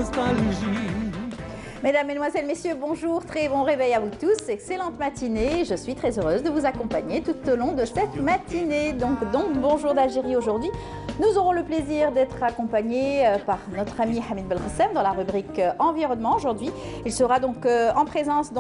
nostalgie. Mesdames, Mesdemoiselles, Messieurs, bonjour, très bon réveil à vous tous, excellente matinée. Je suis très heureuse de vous accompagner tout au long de cette matinée. Donc bonjour d'Algérie aujourd'hui. Nous aurons le plaisir d'être accompagnés par notre ami Hamid Belkacem dans la rubrique environnement. Aujourd'hui, il sera donc en présence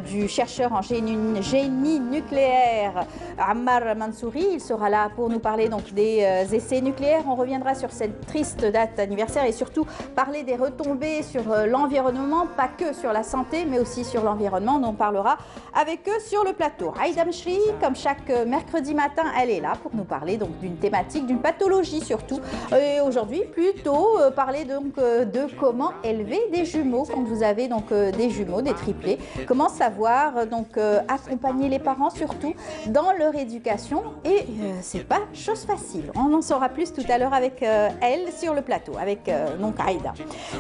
du chercheur en génie nucléaire Ammar Mansouri. Il sera là pour nous parler donc des essais nucléaires. On reviendra sur cette triste date anniversaire et surtout parler des retombées sur l'environnement, pas que sur la santé, mais aussi sur l'environnement. On parlera avec eux sur le plateau. Aïda Mchri, comme chaque mercredi matin, elle est là pour nous parler donc d'une thématique, d'une pathologie surtout. Et aujourd'hui, plutôt parler donc de comment élever des jumeaux quand vous avez donc des jumeaux, des triplés. Comment savoir donc accompagner les parents surtout dans leur éducation et c'est pas chose facile. On en saura plus tout à l'heure avec elle sur le plateau, avec donc Aïda.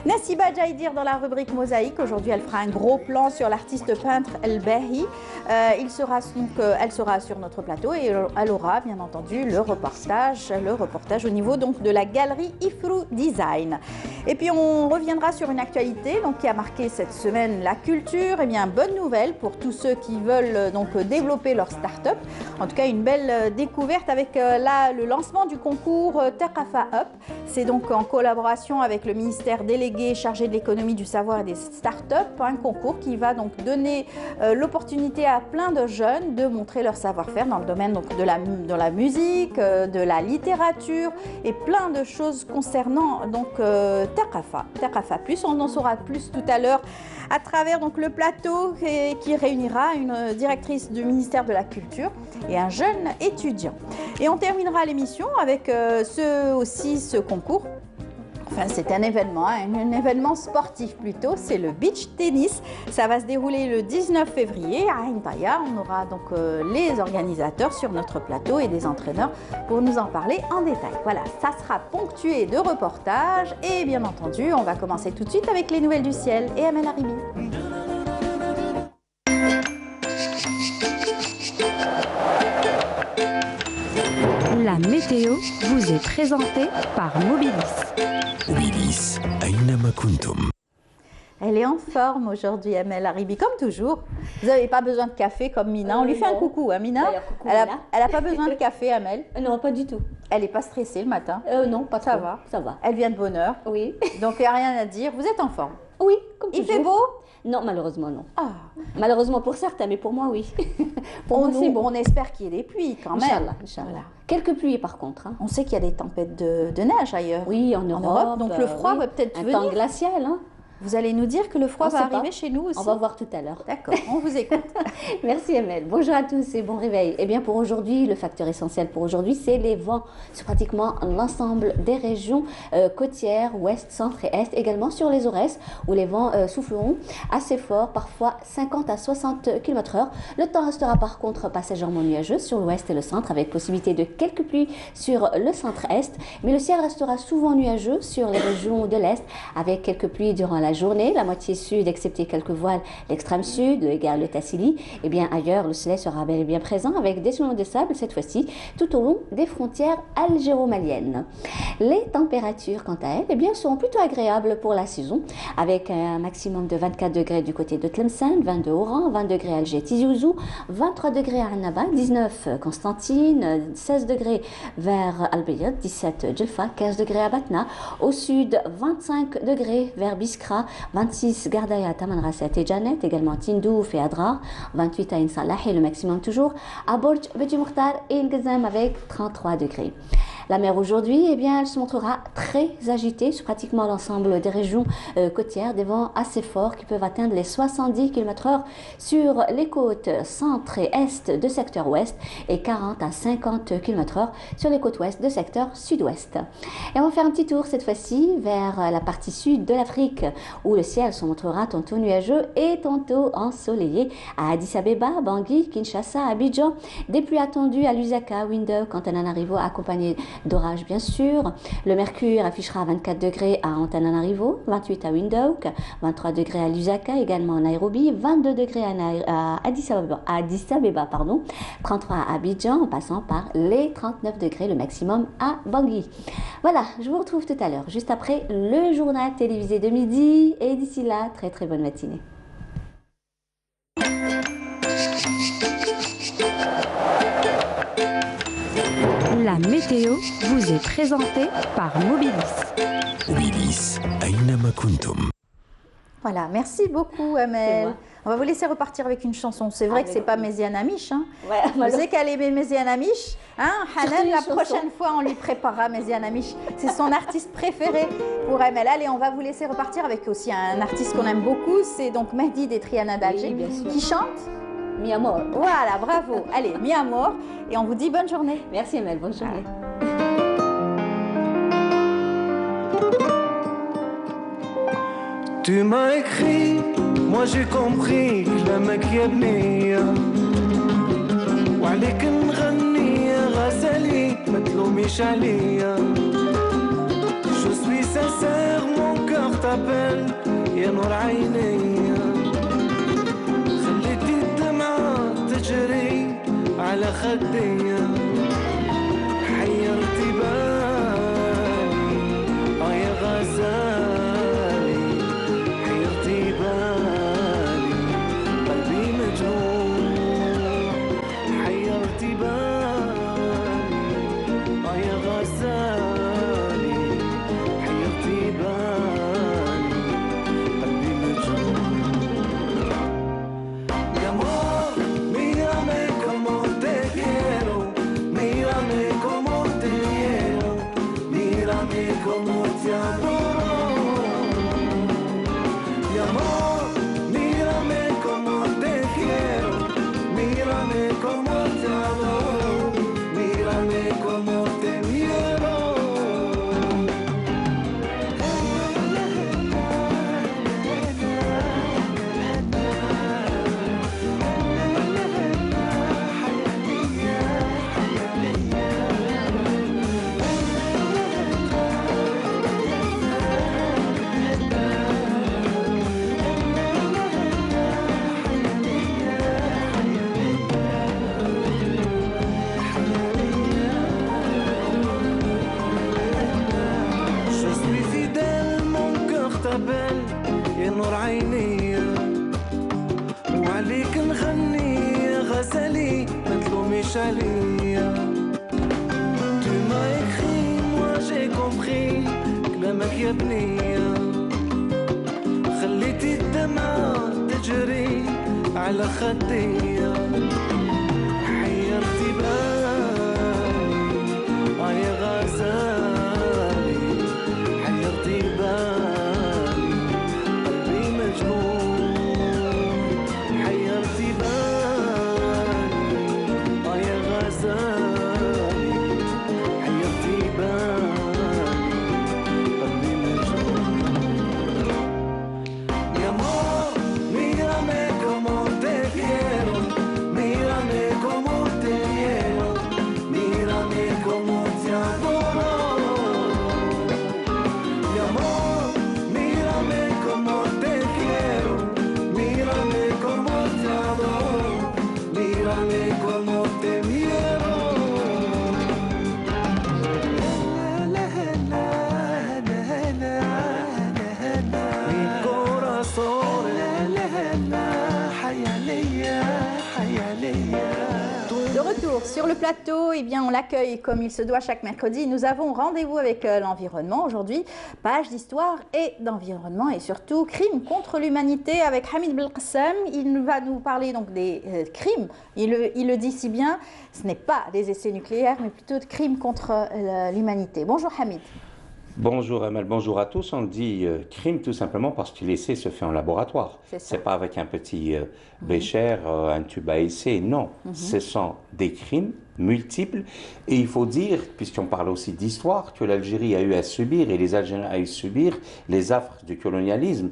Nassiba Jaïdir dans la rubrique Mosaïque. Aujourd'hui, elle fera un gros plan sur l'artiste peintre El Bahi. Elle sera sur notre plateau et elle aura bien entendu le reportage au niveau donc de la galerie Ifrou Design. Et puis on reviendra sur une actualité donc qui a marqué cette semaine la culture. Et bien bonne nouvelle pour tous ceux qui veulent donc développer leur start-up. En tout cas une belle découverte avec le lancement du concours Thaqafa Up. C'est donc en collaboration avec le ministère délégué chargé de l'économie, du savoir et des start-up, un concours qui va donc donner l'opportunité à plein de jeunes de montrer leur savoir-faire dans le domaine donc de la musique, de la littérature et plein de choses concernant donc Thaqafa Plus. On en saura plus tout à l'heure à travers donc le plateau qui réunira une directrice du ministère de la Culture et un jeune étudiant. Et on terminera l'émission avec ce concours. Enfin, c'est un événement, un événement sportif plutôt, c'est le beach tennis. Ça va se dérouler le 19 février à Ain Taïa. On aura donc les organisateurs sur notre plateau et des entraîneurs pour nous en parler en détail. Voilà, ça sera ponctué de reportages et bien entendu, on va commencer tout de suite avec les nouvelles du ciel et Amel Haribi. La météo vous est présentée par Mobilis. Mobilis, أينما كنتم. Elle est en forme aujourd'hui, Amel Haribi, comme toujours. Vous n'avez pas besoin de café comme Mina. On lui fait un coucou, hein, Mina. Coucou, elle n'a pas besoin de café, Amel. Non, pas du tout. Elle n'est pas stressée le matin. Non, pas trop. Ça va. Ça va. Elle vient de bonne heure. Oui. Donc, il n'y a rien à dire. Vous êtes en forme. Oui, comme Il toujours. fait beau? Non, malheureusement, non. Ah. Malheureusement pour certains, mais pour moi, oui. Pour moi, c'est bon. On espère qu'il y ait des pluies quand même. Inch'Allah, Inch'Allah. Voilà. Quelques pluies, par contre. Hein. On sait qu'il y a des tempêtes de neige ailleurs. Oui, en Europe. Donc, le froid va peut-être venir. Un temps glacial, hein. Vous allez nous dire que le froid va arriver chez nous aussi. On va voir tout à l'heure. D'accord, on vous écoute. Merci Amel. Bonjour à tous et bon réveil. Eh bien pour aujourd'hui, le facteur essentiel pour aujourd'hui, c'est les vents sur pratiquement l'ensemble des régions côtières, ouest, centre et est, également sur les Aurès où les vents souffleront assez fort, parfois 50 à 60 km/h. Le temps restera par contre passagèrement nuageux sur l'ouest et le centre avec possibilité de quelques pluies sur le centre-est, mais le ciel restera souvent nuageux sur les régions de l'est avec quelques pluies durant la journée, la moitié sud, excepté quelques voiles, l'extrême sud, égale le Tassili, et bien ailleurs, le soleil sera bel et bien présent avec des solons de sable cette fois-ci tout au long des frontières algéro-maliennes. Les températures, quant à elles, eh bien, seront plutôt agréables pour la saison, avec un maximum de 24 degrés du côté de Tlemcen, 22 Oran, 20 degrés à Alger Tizi Ouzou, 23 degrés à Annaba, 19 Constantine, 16 degrés vers Al-Bayad, 17 Djelfa, 15 degrés à Batna, au sud 25 degrés vers Biskra, 26 Gardaya, Tamanrasset et Janet, également Tindouf et Adrar, 28 à Insalah et le maximum toujours à Borj, Beti Mokhtar et Ngazam avec 33 degrés. La mer aujourd'hui, eh bien, elle se montrera très agitée sur pratiquement l'ensemble des régions côtières, des vents assez forts qui peuvent atteindre les 70 km/h sur les côtes centre et est de secteur ouest et 40 à 50 km/h sur les côtes ouest de secteur sud-ouest. Et on va faire un petit tour cette fois-ci vers la partie sud de l'Afrique où le ciel se montrera tantôt nuageux et tantôt ensoleillé à Addis Abeba, Bangui, Kinshasa, Abidjan. Des pluies attendues à Lusaka, Windhoek, Antananarivo accompagnées d'orage bien sûr. Le mercure affichera 24 degrés à Antananarivo, 28 à Windhoek, 23 degrés à Lusaka, également à Nairobi, 22 degrés à Addis Abeba, pardon, 33 à Abidjan, en passant par les 39 degrés le maximum à Bangui. Voilà, je vous retrouve tout à l'heure, juste après le journal télévisé de midi. Et d'ici là, très très bonne matinée. La météo vous est présentée par Mobilis. Mobilis أينما كنتم. Voilà, merci beaucoup Amel. On va vous laisser repartir avec une chanson. C'est vrai que c'est pas Méziane Amish. Hein. Ouais, Vous savez qu'elle aimait Méziane Amish. Hein, Hanan, la prochaine fois, on lui préparera Méziane Amish. C'est son artiste préféré pour Amel. Allez, on va vous laisser repartir avec aussi un artiste qu'on aime beaucoup. C'est donc Mehdi des Triana d'Alger qui chante Mi amor. Voilà, bravo. Allez, mi amor. Et on vous dit bonne journée. Merci Amel, bonne journée. Tu m'as écrit, moi j'ai compris كلامك يا بنية وعليك نغني يا غزالي ما تلوميش عليا. Je suis sincère, mon cœur t'appelle يا نور عينيا. خليتي الدمعة تجري على خديا حيرتي بالي يا غزالي حيرتي بالي قلبي مجروح حيرتي بالي يا غزالي حيرتي بالي قلبي مجروح. Mi amor, mírame como te quiero, mírame como te quiero, mírame como te adoro. Mi amor, mírame como te quiero, mírame como te adoro, mírame como te quiero. Je suis fidèle, mon cœur t'appelle يا نور عيني وعليك نغني يا غزالي ما تلوميش عليا. Tu m'as écrit, moi j'ai compris كلامك يا بنية. خليتي الدمعة تجري على خديا حيرتي بالي يا غزالي حيرتي بالي قلبي مجروح حيرتي بالي يا غزالي حيرتي بالي قلبي مجروح. Mi amor, mírame como te quiero, mírame como te quiero, mírame como te adoro. Mi amor, mírame como te quiero, mírame como te adoro, mírame como te quiero. Mi corazón De retour sur le plateau, eh bien, on l'accueille comme il se doit chaque mercredi. Nous avons rendez-vous avec l'environnement aujourd'hui, page d'histoire et d'environnement et surtout crimes contre l'humanité avec Hamid Belkacem. Il va nous parler donc des crimes. Il le dit si bien, ce n'est pas des essais nucléaires mais plutôt de crimes contre l'humanité. Bonjour Hamid. Bonjour Amel, bonjour à tous. On dit crime tout simplement parce que l'essai se fait en laboratoire. C'est pas avec un petit bécher, un tube à essai, non. Ce sont des crimes multiples et il faut dire, puisqu'on parle aussi d'histoire, que l'Algérie a eu à subir et les Algériens ont eu à subir les affres du colonialisme.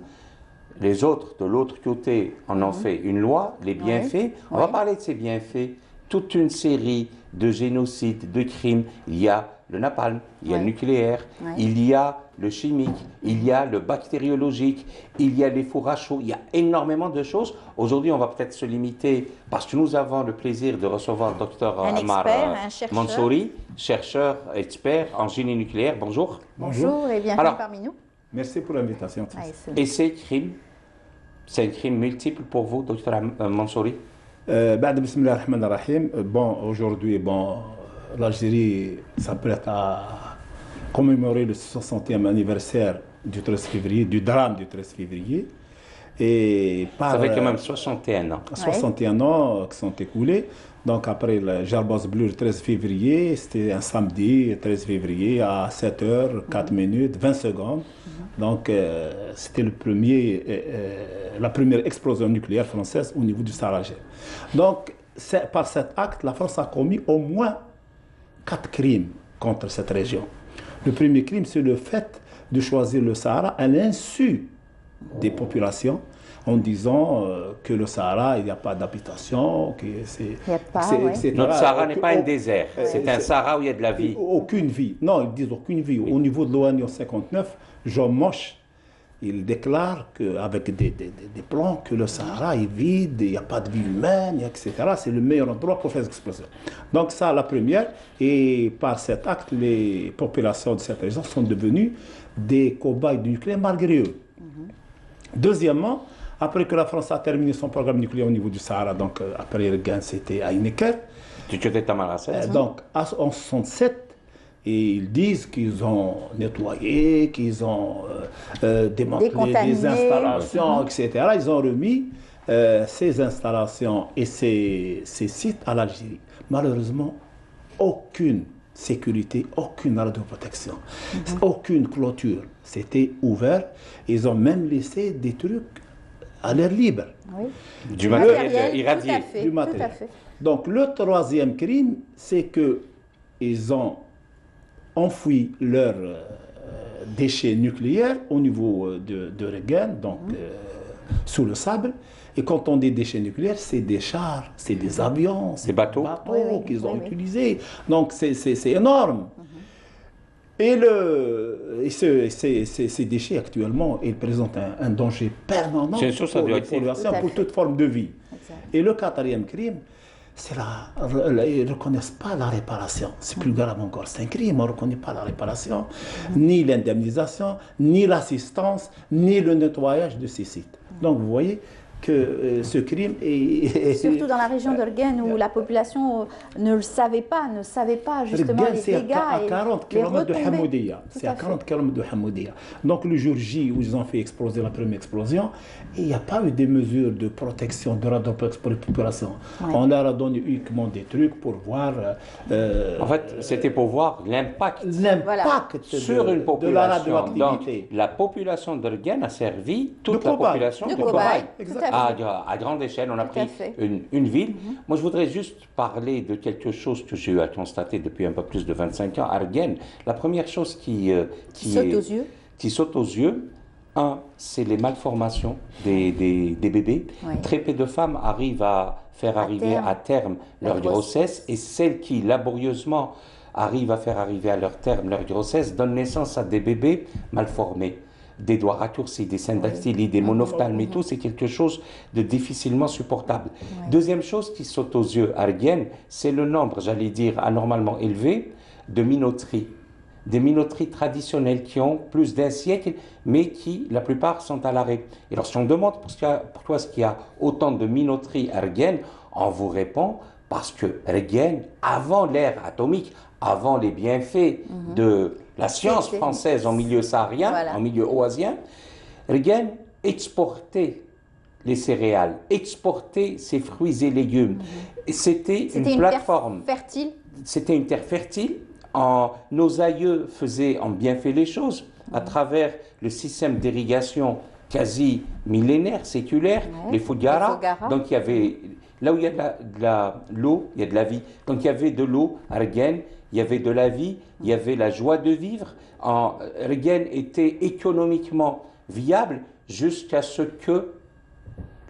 Les autres, de l'autre côté, en ont fait une loi, les bienfaits. On va parler de ces bienfaits. Toute une série de génocides, de crimes. Il y a le napalm, il y a le nucléaire, Ouais. il y a le chimique, il y a le bactériologique, il y a les fours à chaud, il y a énormément de choses. Aujourd'hui, on va peut-être se limiter, parce que nous avons le plaisir de recevoir le docteur Un Ammar expert, un chercheur. Mansouri, chercheur, expert en génie nucléaire. Bonjour. Bonjour et bienvenue Alors, parmi nous. Merci pour l'invitation. Ah, excellent. Et ces crimes, c'est un crime multiple pour vous, docteur Mansouri? بعد بسم الله الرحمن الرحيم. Bon, aujourd'hui, bon, l'Algérie s'apprête à commémorer le 60e anniversaire du 13 février, du drame du 13 février. Et par Ça fait quand même 61 ans. 61 ans qui sont écoulés. Donc après le Jarbas Bleu le 13 février, c'était un samedi, 13 février, à 7h, 4 minutes, 20 secondes. Donc c'était la première explosion nucléaire française au niveau du Sahara. Donc par cet acte, la France a commis au moins 4 crimes contre cette région. Le premier crime, c'est le fait de choisir le Sahara à l'insu des populations, en disant que le Sahara, il n'y a pas d'habitation, que c'est... Il y a pas, ouais. etc. Notre Sahara n'est pas un Au- désert, c'est un Sahara où il y a de la vie. Aucune vie. Non, ils disent aucune vie. Au niveau de l'ONU 59, Jean Moche, il déclare qu'avec des plans que le Sahara est vide, il n'y a pas de vie humaine, etc. C'est le meilleur endroit pour faire des explosions. Donc ça, la première. Et par cet acte, les populations de cette région sont devenues des cobayes du nucléaire malgré eux. Deuxièmement, après que la France a terminé son programme nucléaire au niveau du Sahara, donc après le gain, c'était à Ineker. Tu étais Tamaracet. Donc en 67, et ils disent qu'ils ont nettoyé, qu'ils ont démantelé Décontaminé. des installations, etc. Ils ont remis ces installations et ces sites à l'Algérie. Malheureusement, aucune sécurité, aucune radioprotection, aucune clôture. C'était ouvert. Ils ont même laissé des trucs à l'air libre. Oui. Du matériel Tout à irradié. fait, Du tout matériel. à fait. Donc le troisième crime, c'est qu'ils ont enfoui leurs déchets nucléaires au niveau de Reguin, donc sous le sable. Et quand on dit déchets nucléaires, c'est des chars, c'est des avions, c'est Des bateaux. Oui, oui, qu'ils ont oui, oui. utilisés. Donc c'est énorme. Et ces déchets actuellement, ils présentent un danger permanent C'est une source pour les radioactive. populations, Tout à pour fait. toute forme de vie. Exact. Et le quatrième crime, c'est ils ne reconnaissent pas la réparation. C'est plus grave encore. C'est un crime, on ne reconnaît pas la réparation, ni l'indemnisation, ni l'assistance, ni le nettoyage de ces sites. Donc vous voyez que ce crime est... Surtout dans la région d'Orgen où la population ne savait pas justement Reguin, les c'est dégâts à et 40 les km de retombées. Hamoudia. Tout C'est à à fait. 40 km de Hamoudia. Donc le jour J où ils ont fait exploser la première explosion, il n'y a pas eu des mesures de protection, de radioprotection pour les populations. Ouais. On leur a donné uniquement des trucs pour voir En fait, c'était pour voir l'impact l'impact sur une de la population. Donc, radioactivité. la population d'Ergen a servi toute De la cobaye. population De de cobaye. cobaye. Tout à fait. À grande échelle, on a Tout à pris fait. une ville. Moi, je voudrais juste parler de quelque chose que j'ai eu à constater depuis un peu plus de 25 ans à Ergen. La première chose qui saute aux yeux, c'est les malformations des bébés. Oui. Très peu de femmes arrivent à faire arriver terme. à terme leur Leur grossesse, et celles qui laborieusement arrivent à faire arriver à leur terme leur grossesse donnent naissance à des bébés malformés. Des doigts raccourcis, des seins dactylies, des monophthalmes et tout, c'est quelque chose de difficilement supportable. Deuxième chose qui saute aux yeux à Ergen, c'est le nombre, j'allais dire, anormalement élevé de minoteries. Des minoteries traditionnelles qui ont plus d'un siècle, mais qui, la plupart, sont à l'arrêt. Et lorsqu'on demande pourquoi est-ce qu'il y a autant de minoteries à Ergen, on vous répond parce que Ergen, avant l'ère atomique, avant les bienfaits de la science C'était- française en milieu saharien, Voilà. en milieu oasien, Ergen exportait les céréales, exportait ses fruits et légumes. Et c'était une C'était plateforme. terre fertile. C'était une terre fertile. Nos aïeux ont bien fait les choses à travers le système d'irrigation quasi millénaire, séculaire, Ouais, les Fougara. les Fougara. Donc il y avait, là où il y a de l'eau, il y a de la vie. Donc il y avait de l'eau à Ergen, il y avait de la vie, il y avait la joie de vivre. Ergen était économiquement viable jusqu'à ce que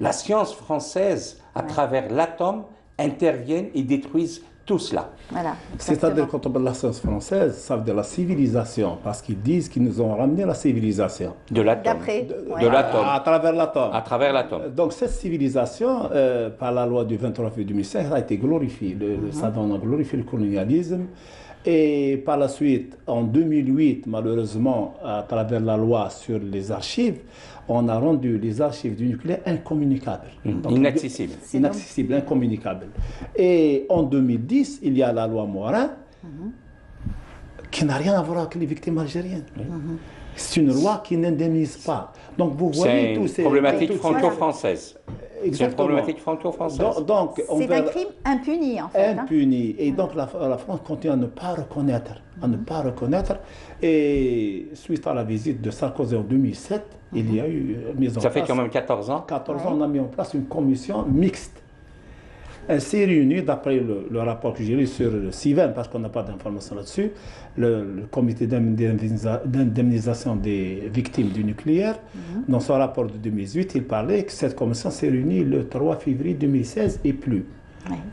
la science française, à travers l'atome, intervienne et détruise tout cela. Voilà. C'est-à-dire, quand on parle de la science française, ça veut dire la civilisation, parce qu'ils disent qu'ils nous ont ramené la civilisation. De l'atome. D'après. De l'atome. À travers l'atome. À travers l'atome. Donc cette civilisation, par la loi du 23 février 2005, a été glorifiée. Le Saddam a glorifié le colonialisme. Et par la suite, en 2008, malheureusement, à travers la loi sur les archives, on a rendu les archives du nucléaire incommunicables. Donc, Inaccessibles. Inaccessibles, incommunicables. Et en 2010, il y a la loi Morin, qui n'a rien à voir avec les victimes algériennes. C'est une loi qui n'indemnise pas. Donc vous voyez tous ces... C'est une problématique franco-française. C'est une problématique franco-française. C'est un crime impuni, en fait. Impuni. Et donc la France continue à ne pas reconnaître. Et suite à la visite de Sarkozy en 2007, il y a eu mise en place... Ça fait quand même 14 ans. 14 ans, on a mis en place une commission mixte. Elle s'est réunie, d'après le rapport que j'ai lu sur le CIVEN, parce qu'on n'a pas d'informations là-dessus, le comité d'indemnisation des victimes du nucléaire. Dans son rapport de 2018, il parlait que cette commission s'est réunie le 3 février 2016 et plus.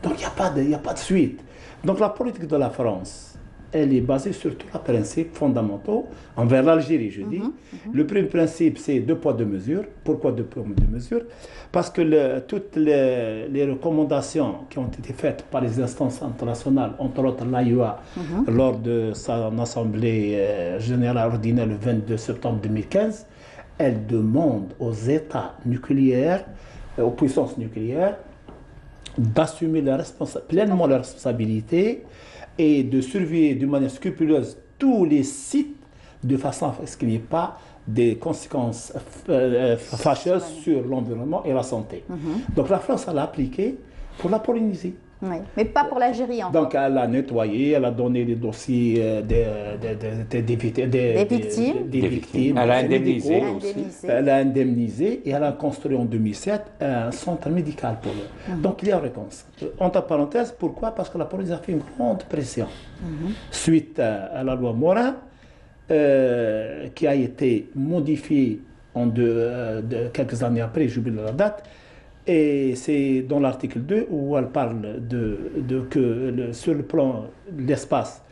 Donc il n'y a pas de suite. Donc la politique de la France, elle est basée sur trois principes fondamentaux envers l'Algérie, je dis. Le premier principe, c'est 2 poids 2 mesures. Pourquoi 2 poids 2 mesures? Parce que toutes les recommandations qui ont été faites par les instances internationales, entre autres l'AIOA, lors de son assemblée générale ordinaire le 22 septembre 2015, elles demandent aux États nucléaires, aux puissances nucléaires, d'assumer pleinement leurs responsabilités et de surveiller d'une manière scrupuleuse tous les sites de façon à ce qu'il n'y ait pas des conséquences fâcheuses sur l'environnement et la santé. Donc la France a appliqué pour la Polynésie. Oui, mais pas pour l'Algérie. Donc elle a nettoyé, elle a donné les dossiers des victimes. Elle a indemnisé. Elle a indemnisé et elle a construit en 2007 un centre médical pour eux. Donc il y a une réponse. Entre parenthèses, pourquoi? Parce que la police a fait une grande pression suite à la loi Morin, qui a été modifiée quelques années après, j'oublie la date. Et c'est dans l'article 2 où elle parle sur le plan de l'espace,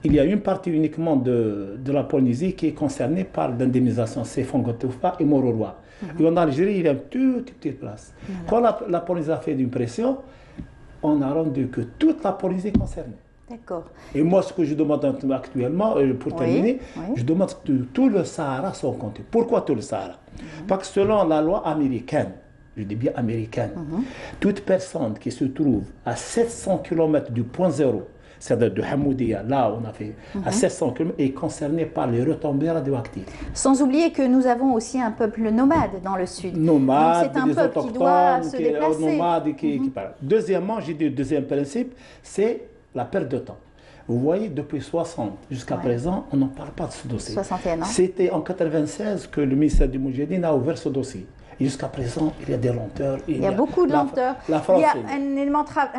il y a une partie uniquement de la Polynésie qui est concernée par l'indemnisation, c'est Fongotoufa et Mororoa. Et en Algérie, il y a une toute petite place. Quand la Polynésie a fait une pression, on a rendu que toute la Polynésie est concernée. D'accord. Et moi, ce que je demande actuellement, pour terminer, je demande que tout le Sahara soit compté. Pourquoi tout le Sahara? Parce que selon la loi américaine, je dis bien américaine, toute personne qui se trouve à 700 km du point zéro, c'est-à-dire de Hamoudia, là où on a fait, à 700 km, est concernée par les retombées radioactives. Sans oublier que nous avons aussi un peuple nomade dans le sud. Nomade, c'est un peuple qui doit se déplacer. Nomade, qui parle. Deuxièmement, j'ai dit le deuxième principe, c'est la perte de temps. Vous voyez, depuis 60 jusqu'à présent, on n'en parle pas de ce dossier. 61 ans. C'était en 1996 que le ministère du Moudjahidine a ouvert ce dossier. Et jusqu'à présent, il y a des lenteurs. Il y a beaucoup de lenteurs. La France, il y a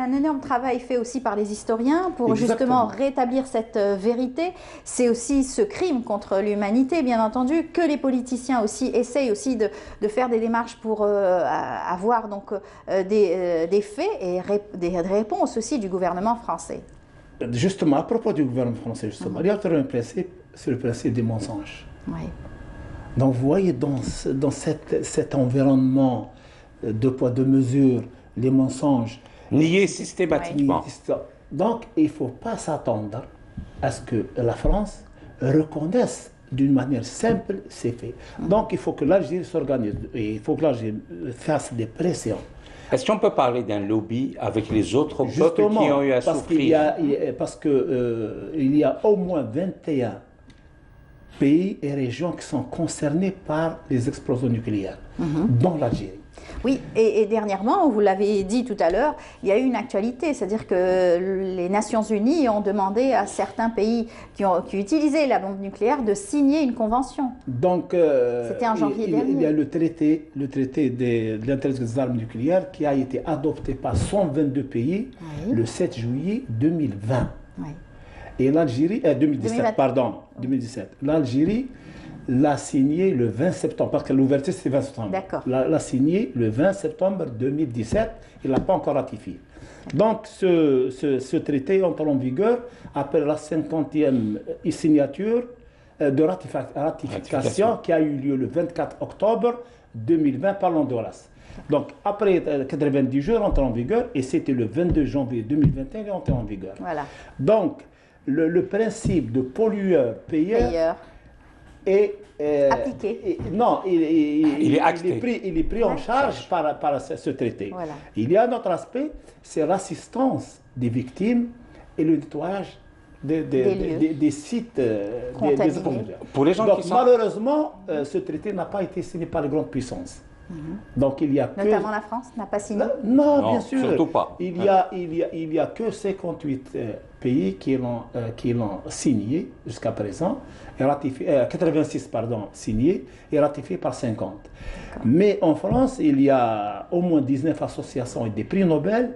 un énorme travail fait aussi par les historiens pour justement rétablir cette vérité. C'est aussi ce crime contre l'humanité, bien entendu, que les politiciens aussi essayent aussi de faire des démarches pour avoir donc des faits et des réponses aussi du gouvernement français. Justement, à propos du gouvernement français, justement, il y a un principe, c'est le principe des mensonges. Oui. Donc vous voyez, dans cet environnement de poids, de mesure, les mensonges... Niés systématiquement. Donc il ne faut pas s'attendre à ce que la France reconnaisse d'une manière simple ces faits. Donc il faut que l'Algérie s'organise et il faut que l'Algérie fasse des pressions. Est-ce qu'on peut parler d'un lobby avec les autres peuples qui ont eu à souffrir? Parce qu'il y a au moins 21 pays et régions qui sont concernés par les explosions nucléaires, dont l'Algérie. Oui, et dernièrement, vous l'avez dit tout à l'heure, il y a eu une actualité, c'est-à-dire que les Nations Unies ont demandé à certains pays qui utilisaient la bombe nucléaire de signer une convention. Donc, c'était en janvier dernier. Il y a le traité de l'interdiction des armes nucléaires qui a été adopté par 122 pays le 7 juillet 2020. Oui. Et l'Algérie, 2017, pardon, 2017. L'Algérie l'a signé le 20 septembre, parce que l'ouverture c'est 20 septembre. D'accord. L'a signé le 20 septembre 2017, il n'a pas encore ratifié. Donc ce traité entre en vigueur après la 50e signature de ratification qui a eu lieu le 24 octobre 2020 par l'Honduras. Donc après 90 jours, entre en vigueur, et c'était le 22 janvier 2021 qu'il est entré en vigueur. Voilà. Donc le principe de pollueur-payeur est appliqué. Non, il est pris en charge par ce traité. Voilà. Il y a un autre aspect, c'est l'assistance des victimes et le nettoyage des sites des économies. Pour les gens Donc, qui sont... malheureusement, ce traité n'a pas été signé par les grandes puissances. Donc il y a Notamment la France n'a pas signé. Non, bien sûr. Surtout pas. Il y a que 58 pays qui l'ont signé jusqu'à présent, et ratifié, 86 pardon, signé et ratifié par 50. Mais en France, il y a au moins 19 associations et des prix Nobel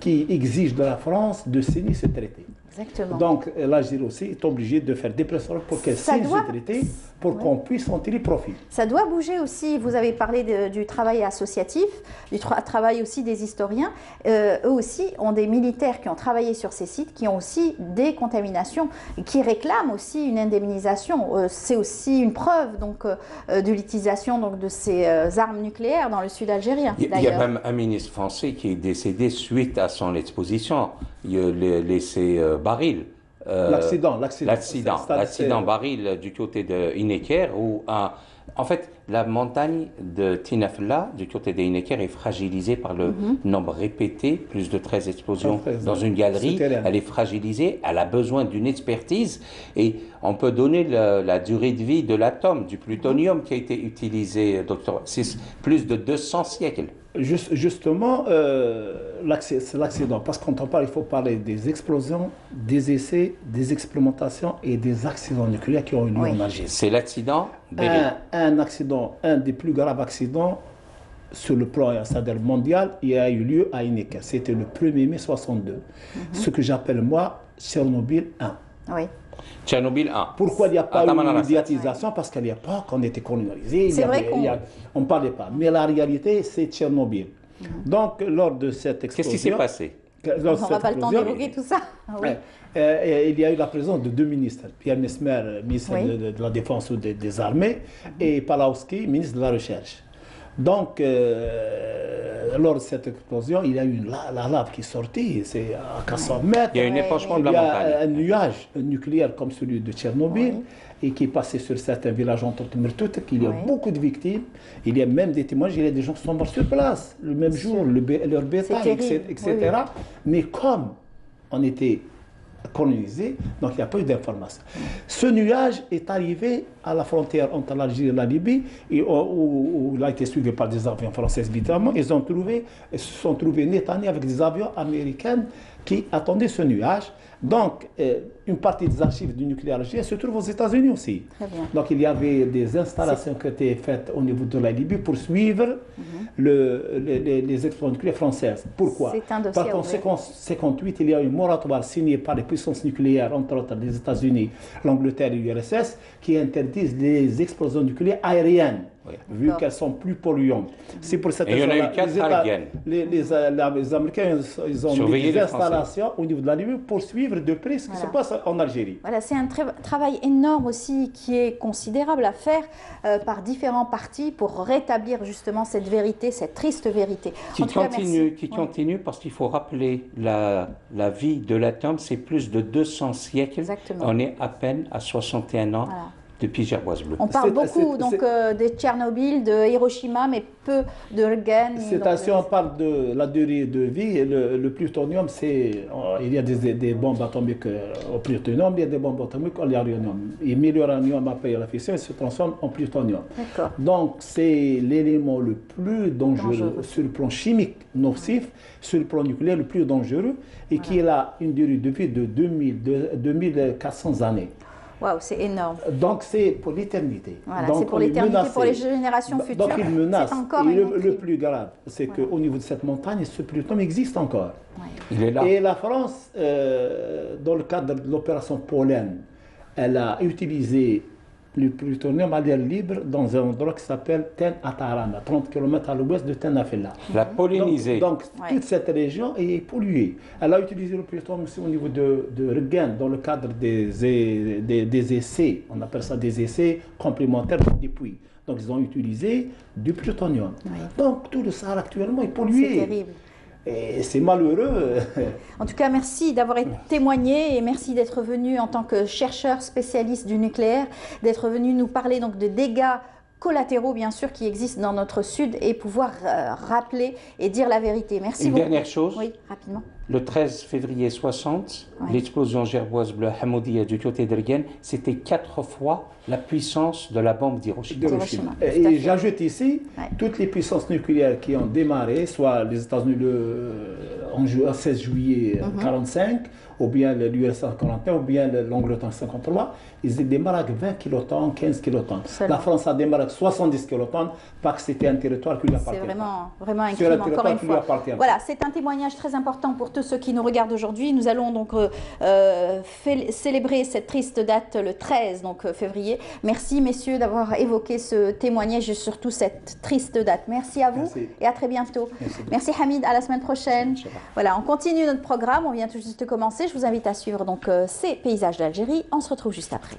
qui exigent de la France de signer ce traité. Exactement. Donc l'Algérie aussi est obligée de faire des pressions pour qu'elle signe ce traité pour qu'on puisse en tirer profit. Ça doit bouger aussi. Vous avez parlé du travail associatif, du travail aussi des historiens. Eux aussi ont des militaires qui ont travaillé sur ces sites, qui ont aussi des contaminations, qui réclament aussi une indemnisation. C'est aussi une preuve donc, de l'utilisation donc, de ces armes nucléaires dans le sud algérien. Il y a même un ministre français qui est décédé suite à son exposition. Il a laissé baril. L'accident baril du côté de Hineker, où en fait la montagne de Tinafla du côté de Hineker est fragilisée par le nombre répété, plus de 13 explosions dans une galerie. Elle est fragilisée, elle a besoin d'une expertise et on peut donner la durée de vie de l'atome, du plutonium qui a été utilisé, docteur. C'est plus de 200 siècles. Justement, c'est l'accident. Parce que quand on parle, il faut parler des explosions, des essais, des expérimentations et des accidents nucléaires qui ont eu lieu en Algérie. C'est l'accident un accident, un des plus graves accidents sur le plan mondial, il a eu lieu à Hineker. C'était le 1er mai 62. Ce que j'appelle, moi, Tchernobyl 1. Oui. Tchernobyl 1. Pourquoi il n'y a pas eu de médiatisation? Parce qu'à l'époque, on était colonisé, on ne parlait pas. Mais la réalité, c'est Tchernobyl. Donc, lors de cette explosion... Qu'est-ce qui s'est passé? On n'aura pas le temps d'évoquer tout ça. Oui. Il y a eu la présence de deux ministres, Pierre Mesmer, ministre de la Défense ou des Armées, et Palawski, ministre de la Recherche. Donc, lors de cette explosion, il y a eu la lave qui est sortie, c'est à 400 mètres. Il y a un épanchement de la montagne. Il y a un nuage nucléaire comme celui de Tchernobyl et qui est passé sur certains villages en Turtmertout, qu'il y a beaucoup de victimes. Il y a même des témoignages, il y a des gens qui sont morts sur place le même jour, leur bétail, etc. Mais comme on était colonisé, donc il n'y a pas eu d'information. Ce nuage est arrivé à la frontière entre l'Algérie et la Libye, où il a été suivi par des avions français, évidemment. Ils se sont trouvés Netanyahou avec des avions américains qui attendaient ce nuage. Donc, une partie des archives du nucléaire algérien se trouve aux États-Unis aussi. Donc, il y avait des installations qui étaient faites au niveau de la Libye pour suivre les explosions nucléaires françaises. Pourquoi? Parce qu'en 1958, il y a eu un moratoire signé par les puissances nucléaires, entre autres les États-Unis, l'Angleterre et l'URSS, qui interdisent les explosions nucléaires aériennes. Vu qu'elles sont plus polluantes. C'est pour cette raison les Américains ils ont mis des installations au niveau de la Libye pour suivre de près ce qui se passe en Algérie. Voilà, c'est un travail énorme aussi qui est considérable à faire par différents partis pour rétablir justement cette vérité, cette triste vérité. Qui continue parce qu'il faut rappeler la vie de l'atome, c'est plus de 200 siècles. Exactement. On est à peine à 61 ans. Voilà. Depuis Gerboise Bleu. On parle beaucoup donc de Tchernobyl, de Hiroshima, mais peu de Reagan. Si on parle de la durée de vie, le plutonium, il y a des bombes atomiques au plutonium, il y a des bombes atomiques au l'uranium. Et l'uranium, après la fission, se transforme en plutonium. Donc c'est l'élément le plus dangereux sur le plan chimique nocif, sur le plan nucléaire le plus dangereux, et qui a une durée de vie de 2400 années. Waouh, c'est énorme. Donc c'est pour l'éternité. Voilà, c'est pour l'éternité, pour les générations futures. Donc il menace. Et le plus grave, c'est qu'au niveau de cette montagne, ce plutonium existe encore. Il est là. Et la France, dans le cadre de l'opération Pollen, elle a utilisé le plutonium à l'air libre dans un endroit qui s'appelle Ten Atarana, 30 km à l'ouest de Tenafella. La pollinisée. Donc toute cette région est polluée. Elle a utilisé le plutonium aussi au niveau de Regain dans le cadre des essais, on appelle ça des essais complémentaires des puits. Donc ils ont utilisé du plutonium. Oui. Donc tout le Sahara actuellement est pollué. C'est terrible. Et c'est malheureux. En tout cas, merci d'avoir témoigné et merci d'être venu en tant que chercheur spécialiste du nucléaire, d'être venu nous parler donc de dégâts collatéraux, bien sûr, qui existent dans notre sud et pouvoir rappeler et dire la vérité. Merci beaucoup. Une dernière chose. Oui, rapidement. Le 13 février 60, l'explosion gerboise bleue Hamoudia du côté d'Ergen, c'était 4 fois la puissance de la bombe d'Hiroshima. Et j'ajoute ici, toutes les puissances nucléaires qui ont démarré, soit les États-Unis le 16 juillet 1945, ou bien l'URSS en 1941, ou bien l'Angleterre en 1953, ils démarrent avec 20 kilotonnes, 15 kilotonnes. La France a démarré avec 70 kilotonnes parce que c'était un territoire qui lui appartient. C'est vraiment un crime, encore une fois. Voilà, c'est un témoignage très important pour tous ceux qui nous regardent aujourd'hui. Nous allons donc célébrer cette triste date le 13 donc, février. Merci messieurs d'avoir évoqué ce témoignage et surtout cette triste date. Merci à vous et à très bientôt. Merci Hamid, à la semaine prochaine. Voilà, on continue notre programme, on vient tout juste de commencer. Je vous invite à suivre donc ces paysages d'Algérie. On se retrouve juste après.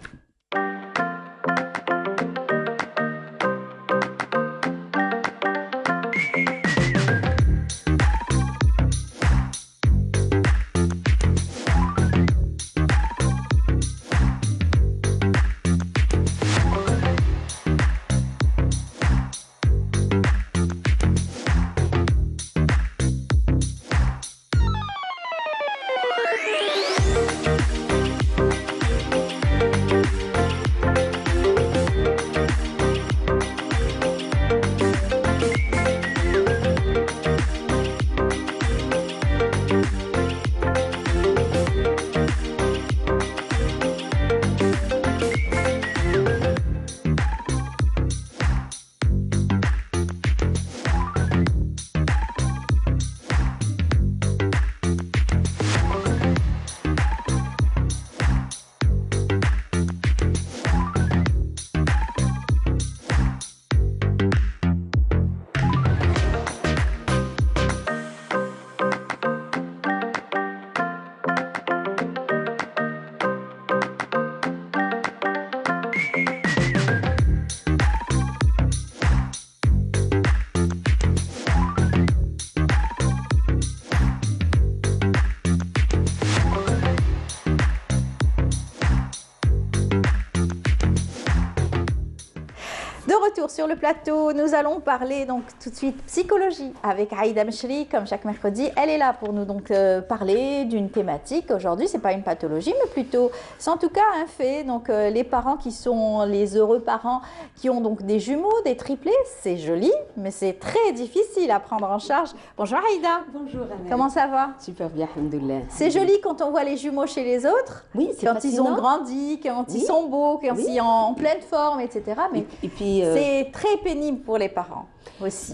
Retour sur le plateau, nous allons parler donc tout de suite psychologie avec Aïda Mechri, comme chaque mercredi. Elle est là pour nous donc parler d'une thématique. Aujourd'hui, c'est pas une pathologie, mais plutôt, c'est en tout cas un fait. Donc les parents qui sont les heureux parents, qui ont donc des jumeaux, des triplés, c'est joli, mais c'est très difficile à prendre en charge. Bonjour Aïda. Bonjour Anna. Comment ça va? Super bien, alhamdoulilah. C'est joli quand on voit les jumeaux chez les autres. Oui, c'est quand fascinant. ils ont grandi, quand ils sont beaux, quand ils sont en pleine forme, etc. Mais et puis c'est très pénible pour les parents aussi.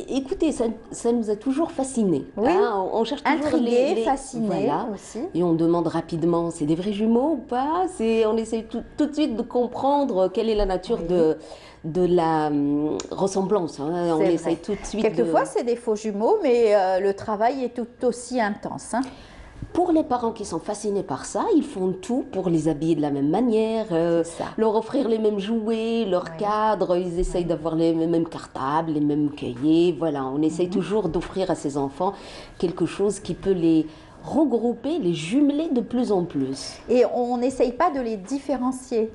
Écoutez, ça nous a toujours fascinés. Oui. Hein, on cherche toujours intrigués, fascinés voilà. aussi. Et on demande rapidement, c'est des vrais jumeaux ou pas? On essaie tout de suite de comprendre quelle est la nature de la ressemblance. Hein. On essaie tout de suite. Quelquefois, c'est des faux jumeaux, mais le travail est tout aussi intense. Hein. Pour les parents qui sont fascinés par ça, ils font tout pour les habiller de la même manière, leur offrir les mêmes jouets, leur cadre, ils essayent d'avoir les mêmes cartables, les mêmes cahiers. Voilà, on essaye toujours d'offrir à ces enfants quelque chose qui peut les regrouper, les jumeler de plus en plus. Et on n'essaye pas de les différencier.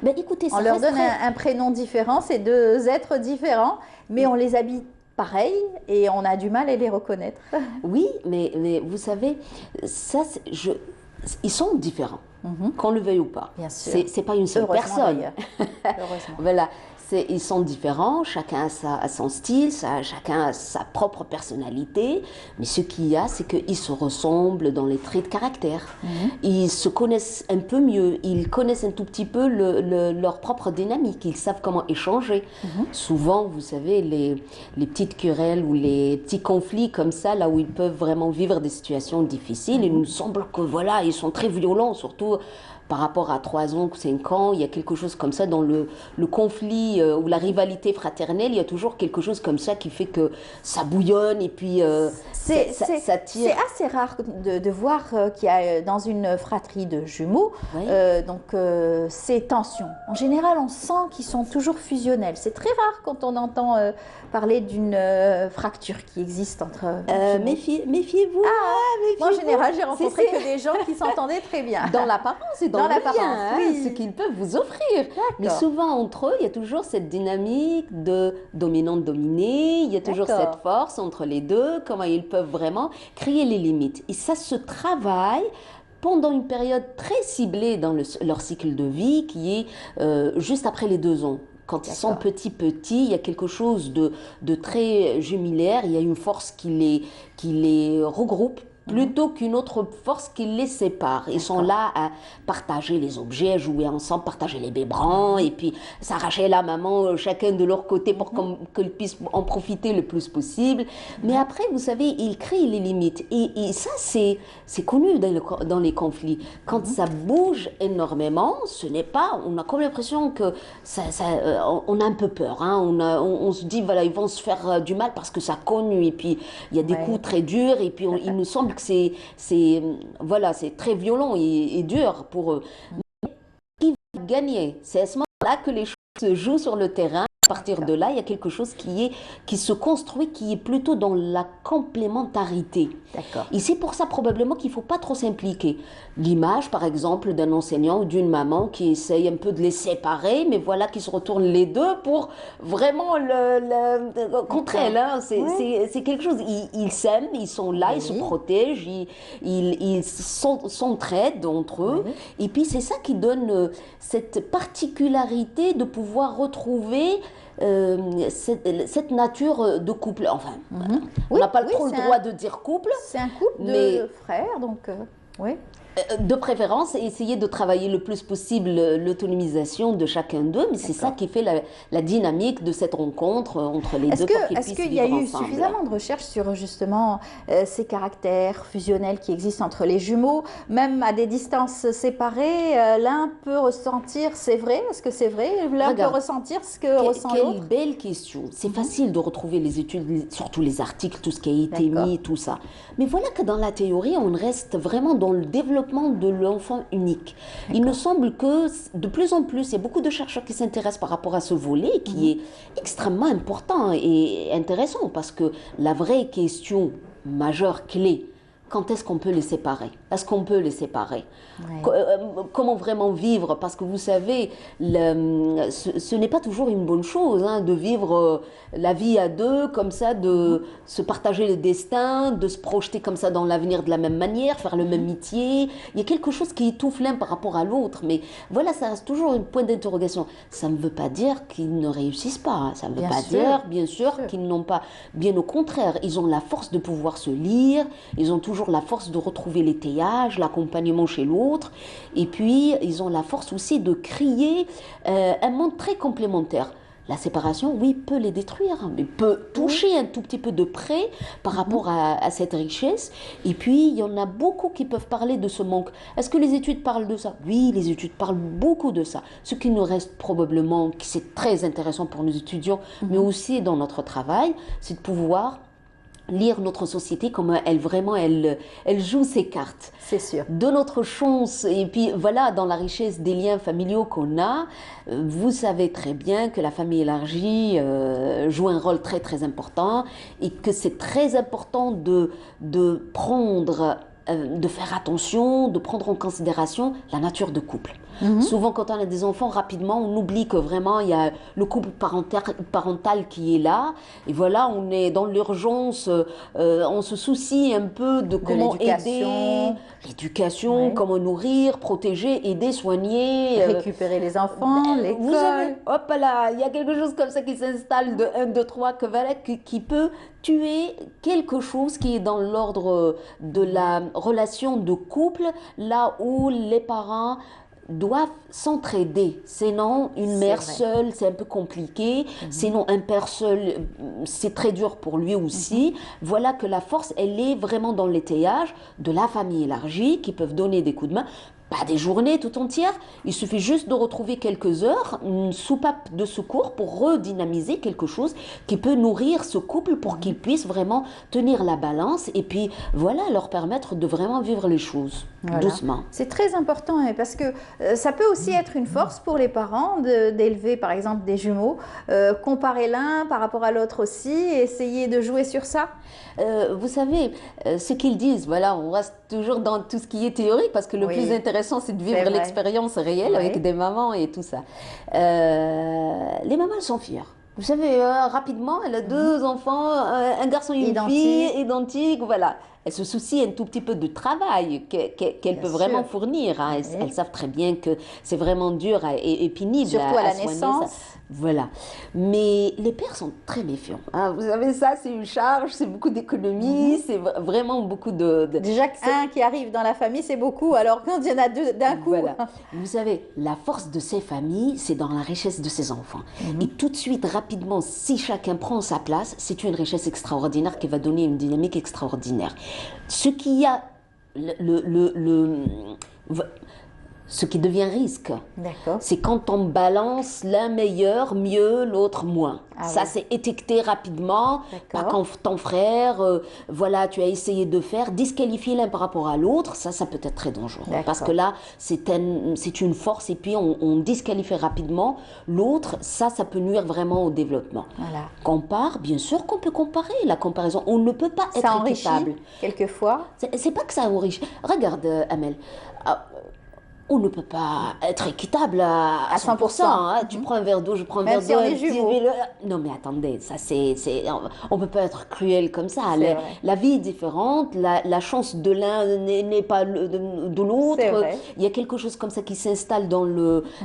Ben, écoutez, on leur donne un prénom différent, c'est deux êtres différents, mais on les habille pareil et on a du mal à les reconnaître. Oui, mais vous savez, ça, ils sont différents, qu'on le veuille ou pas. Bien sûr. C'est pas une seule personne. Heureusement. Voilà. Ils sont différents, chacun a son style, chacun a sa propre personnalité, mais ce qu'il y a, c'est qu'ils se ressemblent dans les traits de caractère. Ils se connaissent un peu mieux, ils connaissent un tout petit peu leur propre dynamique, ils savent comment échanger. Souvent, vous savez, les petites querelles ou les petits conflits comme ça, là où ils peuvent vraiment vivre des situations difficiles, il nous semble que voilà, ils sont très violents, surtout par rapport à 3 ans, 5 ans, il y a quelque chose comme ça dans le conflit ou la rivalité fraternelle, il y a toujours quelque chose comme ça qui fait que ça bouillonne et puis ça tire. C'est assez rare de voir qu'il y a dans une fratrie de jumeaux ces tensions. En général, on sent qu'ils sont toujours fusionnels. C'est très rare quand on entend parler d'une fracture qui existe entre jumeaux. Méfiez-vous. Moi, en général, j'ai rencontré que des gens qui s'entendaient très bien. Dans l'apparence et dans le lien, oui. ce qu'ils peuvent vous offrir. Mais souvent, entre eux, il y a toujours cette dynamique de dominante-dominée, il y a toujours cette force entre les deux, comment ils peuvent vraiment créer les limites. Et ça se travaille pendant une période très ciblée dans leur cycle de vie, qui est juste après les 2 ans. Quand ils sont petits, il y a quelque chose de très jumilaire, il y a une force qui les regroupe plutôt qu'une autre force qui les sépare. Ils sont là à partager les objets, à jouer ensemble, partager les biberons et puis s'arracher la maman chacun de leur côté pour qu'ils puissent en profiter le plus possible. Mais après, vous savez, ils créent les limites. Et ça, c'est connu dans les conflits. Quand ça bouge énormément, ce n'est pas... On a comme l'impression que on a un peu peur. Hein. On se dit, voilà, ils vont se faire du mal parce que ça cogne. Et puis, il y a des coups très durs. Et puis, il nous semble que c'est très violent et dur pour eux. Mais qui va gagner? C'est à ce moment-là que les choses se jouent sur le terrain. À partir de là, il y a quelque chose qui se construit, qui est plutôt dans la complémentarité. Et c'est pour ça probablement qu'il ne faut pas trop s'impliquer. L'image, par exemple, d'un enseignant ou d'une maman qui essaye un peu de les séparer, mais voilà, qui se retournent les deux pour vraiment contre elle. Hein. C'est quelque chose. Ils s'aiment, ils sont là, ils se protègent, ils s'entraident entre eux. Et puis c'est ça qui donne cette particularité de pouvoir retrouver cette nature de couple. Enfin, on n'a pas trop le droit de dire couple. C'est un couple de frères, donc oui. De préférence, essayer de travailler le plus possible l'autonomisation de chacun d'eux, mais c'est ça qui fait la dynamique de cette rencontre entre les deux pour qu'ils puissent vivre ensemble. Est-ce qu'il y a eu suffisamment de recherches sur justement ces caractères fusionnels qui existent entre les jumeaux, même à des distances séparées, l'un peut ressentir, c'est vrai, est-ce que c'est vrai, l'un peut ressentir ce que ressent l'autre? Quelle belle question. C'est facile de retrouver les études, surtout les articles, tout ce qui a été mis, tout ça. Mais voilà que dans la théorie, on reste vraiment dans le développement de l'enfant unique. Il me semble que de plus en plus, il y a beaucoup de chercheurs qui s'intéressent par rapport à ce volet qui est extrêmement important et intéressant parce que la vraie question majeure, clé, quand est-ce qu'on peut les séparer? Est-ce qu'on peut les séparer? Comment vraiment vivre? Parce que vous savez, ce n'est pas toujours une bonne chose de vivre la vie à deux, comme ça, de se partager le destin, de se projeter comme ça dans l'avenir de la même manière, faire le même métier. Il y a quelque chose qui étouffe l'un par rapport à l'autre. Mais voilà, ça reste toujours un point d'interrogation. Ça ne veut pas dire qu'ils ne réussissent pas. Ça ne veut pas dire, bien sûr, qu'ils n'ont pas... Bien au contraire, ils ont la force de pouvoir se lire, ils ont toujours la force de retrouver l'étayage, l'accompagnement chez l'autre, et puis ils ont la force aussi de créer un monde très complémentaire. La séparation, oui, peut les détruire, mais peut toucher un tout petit peu de près par rapport à cette richesse. Et puis, il y en a beaucoup qui peuvent parler de ce manque. Est-ce que les études parlent de ça? Oui, les études parlent beaucoup de ça. Ce qui nous reste probablement, qui c'est très intéressant pour nos étudiants, mais aussi dans notre travail, c'est de pouvoir lire notre société, comment elle joue ses cartes. C'est sûr. De notre chance, et puis voilà, dans la richesse des liens familiaux qu'on a, vous savez très bien que la famille élargie joue un rôle très très important et que c'est très important de faire attention, de prendre en considération la nature de couple. Souvent, quand on a des enfants, rapidement, on oublie que vraiment, il y a le couple parental qui est là. Et voilà, on est dans l'urgence, on se soucie un peu de comment aider, l'éducation, comment nourrir, protéger, aider, soigner. Récupérer les enfants, l'école. Hop là, il y a quelque chose comme ça qui s'installe de 1, 2, 3, qui peut tuer quelque chose qui est dans l'ordre de la relation de couple, là où les parents doivent s'entraider. Sinon, une mère seule, c'est un peu compliqué. Sinon, un père seul, c'est très dur pour lui aussi. Voilà que la force, elle est vraiment dans l'étayage de la famille élargie qui peuvent donner des coups de main. pas des journées tout entières, il suffit juste de retrouver quelques heures, une soupape de secours pour redynamiser quelque chose qui peut nourrir ce couple pour qu'ils puissent vraiment tenir la balance et puis voilà, leur permettre de vraiment vivre les choses doucement. C'est très important parce que ça peut aussi être une force pour les parents d'élever par exemple des jumeaux, comparer l'un par rapport à l'autre aussi, essayer de jouer sur ça. Vous savez, ce qu'ils disent, voilà, on reste toujours dans tout ce qui est théorique parce que le plus intéressant c'est de vivre l'expérience réelle avec des mamans et tout ça. Les mamans elles sont fières. Vous savez, rapidement, elle a deux enfants, un garçon et une fille, identiques, voilà. Elles se soucient un tout petit peu du travail qu'elles peuvent vraiment fournir. Hein. Elles savent très bien que c'est vraiment dur et pénible. Surtout à la naissance. Ça. Voilà. Mais les pères sont très méfiants. Hein. Vous savez, ça, c'est une charge, c'est beaucoup d'économie, c'est vraiment beaucoup de... Déjà qu'un qui arrive dans la famille, c'est beaucoup, alors quand il y en a deux d'un coup... Voilà. Vous savez, la force de ces familles, c'est dans la richesse de ses enfants. Et tout de suite, rapidement, si chacun prend sa place, c'est une richesse extraordinaire qui va donner une dynamique extraordinaire. Ce qui a ce qui devient risque, c'est quand on balance l'un meilleur, mieux, l'autre moins. Ça, c'est étiqueté rapidement, pas quand ton frère, voilà, tu as essayé de faire, disqualifier l'un par rapport à l'autre, ça peut être très dangereux. Parce que là, c'est une force et puis on disqualifie rapidement l'autre, ça peut nuire vraiment au développement. Compare, bien sûr qu'on peut comparer, la comparaison, on ne peut pas être équitable. Quelquefois. C'est pas que ça enrichit. Regarde, Amel, on ne peut pas être équitable à 100%. Hein. Tu prends un verre d'eau, je prends un verre d'eau. Même si on est jumeaux. Non mais attendez, ça on ne peut pas être cruel comme ça. La vie est différente, la chance de l'un n'est pas de l'autre. Il y a quelque chose comme ça qui s'installe dans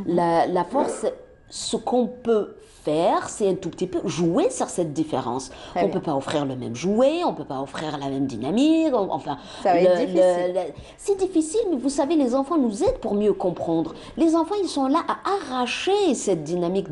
la force. Ce qu'on peut faire, c'est un tout petit peu jouer sur cette différence. On ne peut pas offrir le même jouet, on ne peut pas offrir la même dynamique, enfin... Ça va être difficile. C'est difficile, mais vous savez, les enfants nous aident pour mieux comprendre. Les enfants, ils sont là à arracher cette dynamique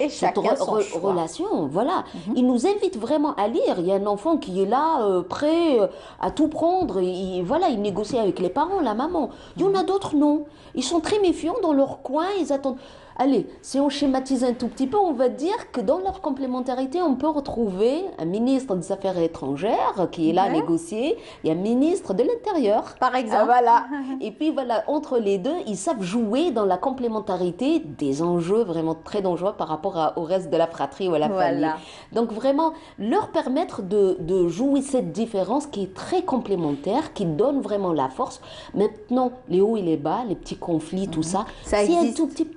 cette relation. Voilà. Ils nous invitent vraiment à lire. Il y a un enfant qui est là, prêt à tout prendre. Voilà, il négocie avec les parents, la maman. Il y en a d'autres, non. Ils sont très méfiants dans leur coin, ils attendent... Allez, si on schématise un tout petit peu, on va dire que dans leur complémentarité, on peut retrouver un ministre des Affaires étrangères qui est là à négocier et un ministre de l'Intérieur. Par exemple. Voilà. Et puis voilà, entre les deux, ils savent jouer dans la complémentarité des enjeux vraiment très dangereux par rapport au reste de la fratrie ou à la famille. Donc vraiment, leur permettre de jouer cette différence qui est très complémentaire, qui donne vraiment la force. Maintenant, les hauts et les bas, les petits conflits, tout ça, ça existe. Un tout petit...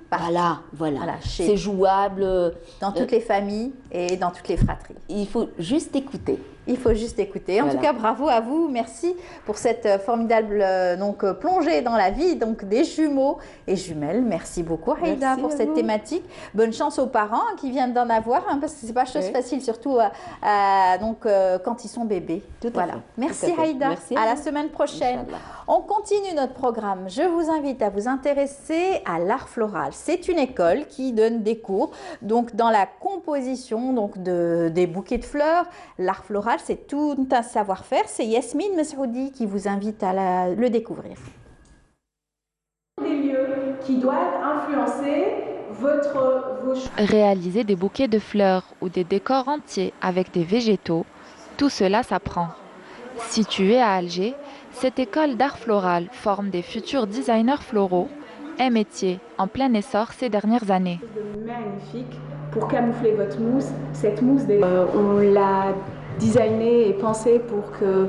Voilà. C'est jouable. Dans toutes les familles et dans toutes les fratries. Il faut juste écouter. Il faut juste écouter. En tout cas, bravo à vous. Merci pour cette formidable plongée dans la vie des jumeaux et jumelles. Merci beaucoup, Haïda, pour cette thématique. Bonne chance aux parents qui viennent d'en avoir, parce que c'est pas chose facile, surtout quand ils sont bébés. Voilà. Merci, Haïda. À la semaine prochaine. On continue notre programme. Je vous invite à vous intéresser à l'art floral. C'est une école qui donne des cours dans la composition des bouquets de fleurs. L'art floral, c'est tout un savoir-faire. C'est Yasmine Mesroudi qui vous invite à le découvrir. Des lieux qui doivent influencer vos choix. Réaliser des bouquets de fleurs ou des décors entiers avec des végétaux, tout cela s'apprend. Située à Alger, cette école d'art floral forme des futurs designers floraux, un métier en plein essor ces dernières années. Magnifique pour camoufler votre mousse. Cette mousse, on l'a designée et pensée pour que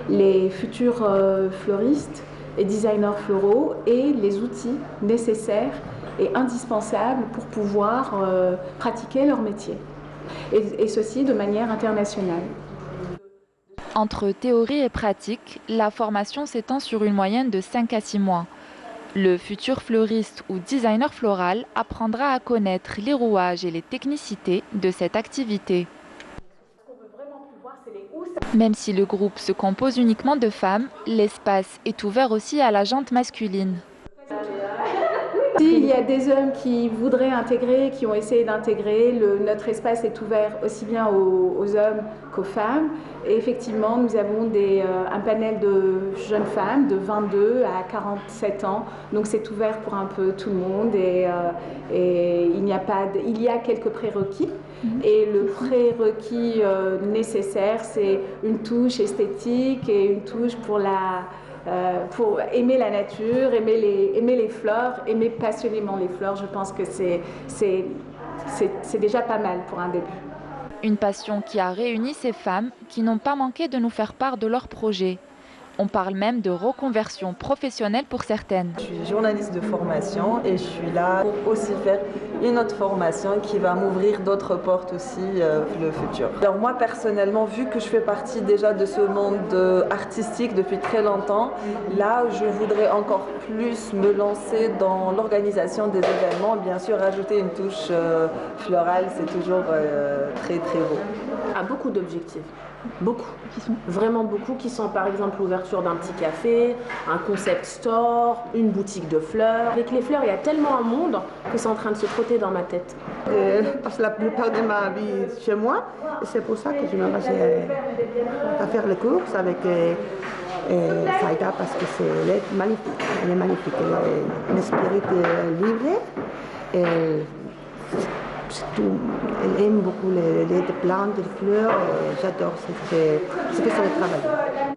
les futurs fleuristes et designers floraux aient les outils nécessaires et indispensables pour pouvoir pratiquer leur métier. Et ceci de manière internationale. Entre théorie et pratique, la formation s'étend sur une moyenne de 5 à 6 mois. Le futur fleuriste ou designer floral apprendra à connaître les rouages et les technicités de cette activité. Même si le groupe se compose uniquement de femmes, l'espace est ouvert aussi à la gente masculine. S'il y a des hommes qui voudraient intégrer, qui ont essayé d'intégrer, notre espace est ouvert aussi bien aux hommes qu'aux femmes. Et effectivement, nous avons un panel de jeunes femmes de 22 à 47 ans. Donc c'est ouvert pour un peu tout le monde et il y a quelques prérequis. Et le prérequis nécessaire, c'est une touche esthétique et une touche pour aimer la nature, aimer les fleurs, aimer passionnément les fleurs. Je pense que c'est déjà pas mal pour un début. Une passion qui a réuni ces femmes qui n'ont pas manqué de nous faire part de leurs projets. On parle même de reconversion professionnelle pour certaines. Je suis journaliste de formation et je suis là pour aussi faire une autre formation qui va m'ouvrir d'autres portes aussi le futur. Alors moi personnellement, vu que je fais partie déjà de ce monde artistique depuis très longtemps, là je voudrais encore plus me lancer dans l'organisation des événements. Bien sûr, ajouter une touche florale, c'est toujours très très beau. A beaucoup d'objectifs. Beaucoup, vraiment beaucoup, qui sont par exemple l'ouverture d'un petit café, un concept store, une boutique de fleurs. Avec les fleurs, il y a tellement un monde que c'est en train de se trotter dans ma tête. Parce que la plupart de ma vie chez moi, c'est pour ça que je me suis à faire les courses avec Saïda parce que elle est magnifique. Elle est magnifique, elle a un esprit libre. Elle aime beaucoup les plantes, les fleurs, j'adore cette façon de travailler.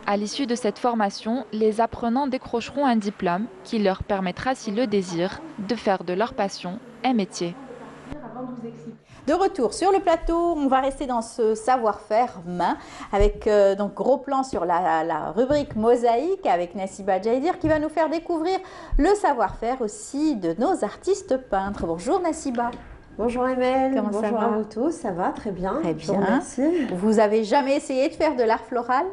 À l'issue de cette formation, les apprenants décrocheront un diplôme qui leur permettra, s'ils le désirent, de faire de leur passion un métier. De retour sur le plateau, on va rester dans ce savoir-faire main avec donc gros plan sur la rubrique mosaïque avec Nassiba Djaidir qui va nous faire découvrir le savoir-faire aussi de nos artistes peintres. Bonjour Nassiba. Bonjour Emel, bonjour à vous tous, ça va très bien. Très bien. Merci. Vous avez jamais essayé de faire de l'art floral?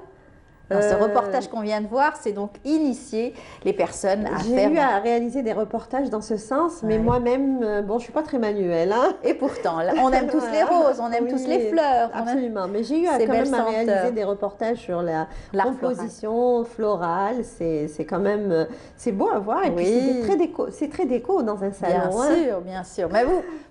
Dans ce reportage qu'on vient de voir, c'est donc initier les personnes à faire... J'ai eu à réaliser des reportages dans ce sens, mais moi-même, bon, je ne suis pas très manuelle. Hein. Et pourtant, on aime tous les roses, on aime tous les fleurs. Absolument, mais j'ai eu quand même à réaliser des reportages sur la composition florale. C'est quand même... C'est beau à voir, et puis c'est très déco dans un salon. Bien sûr. Mais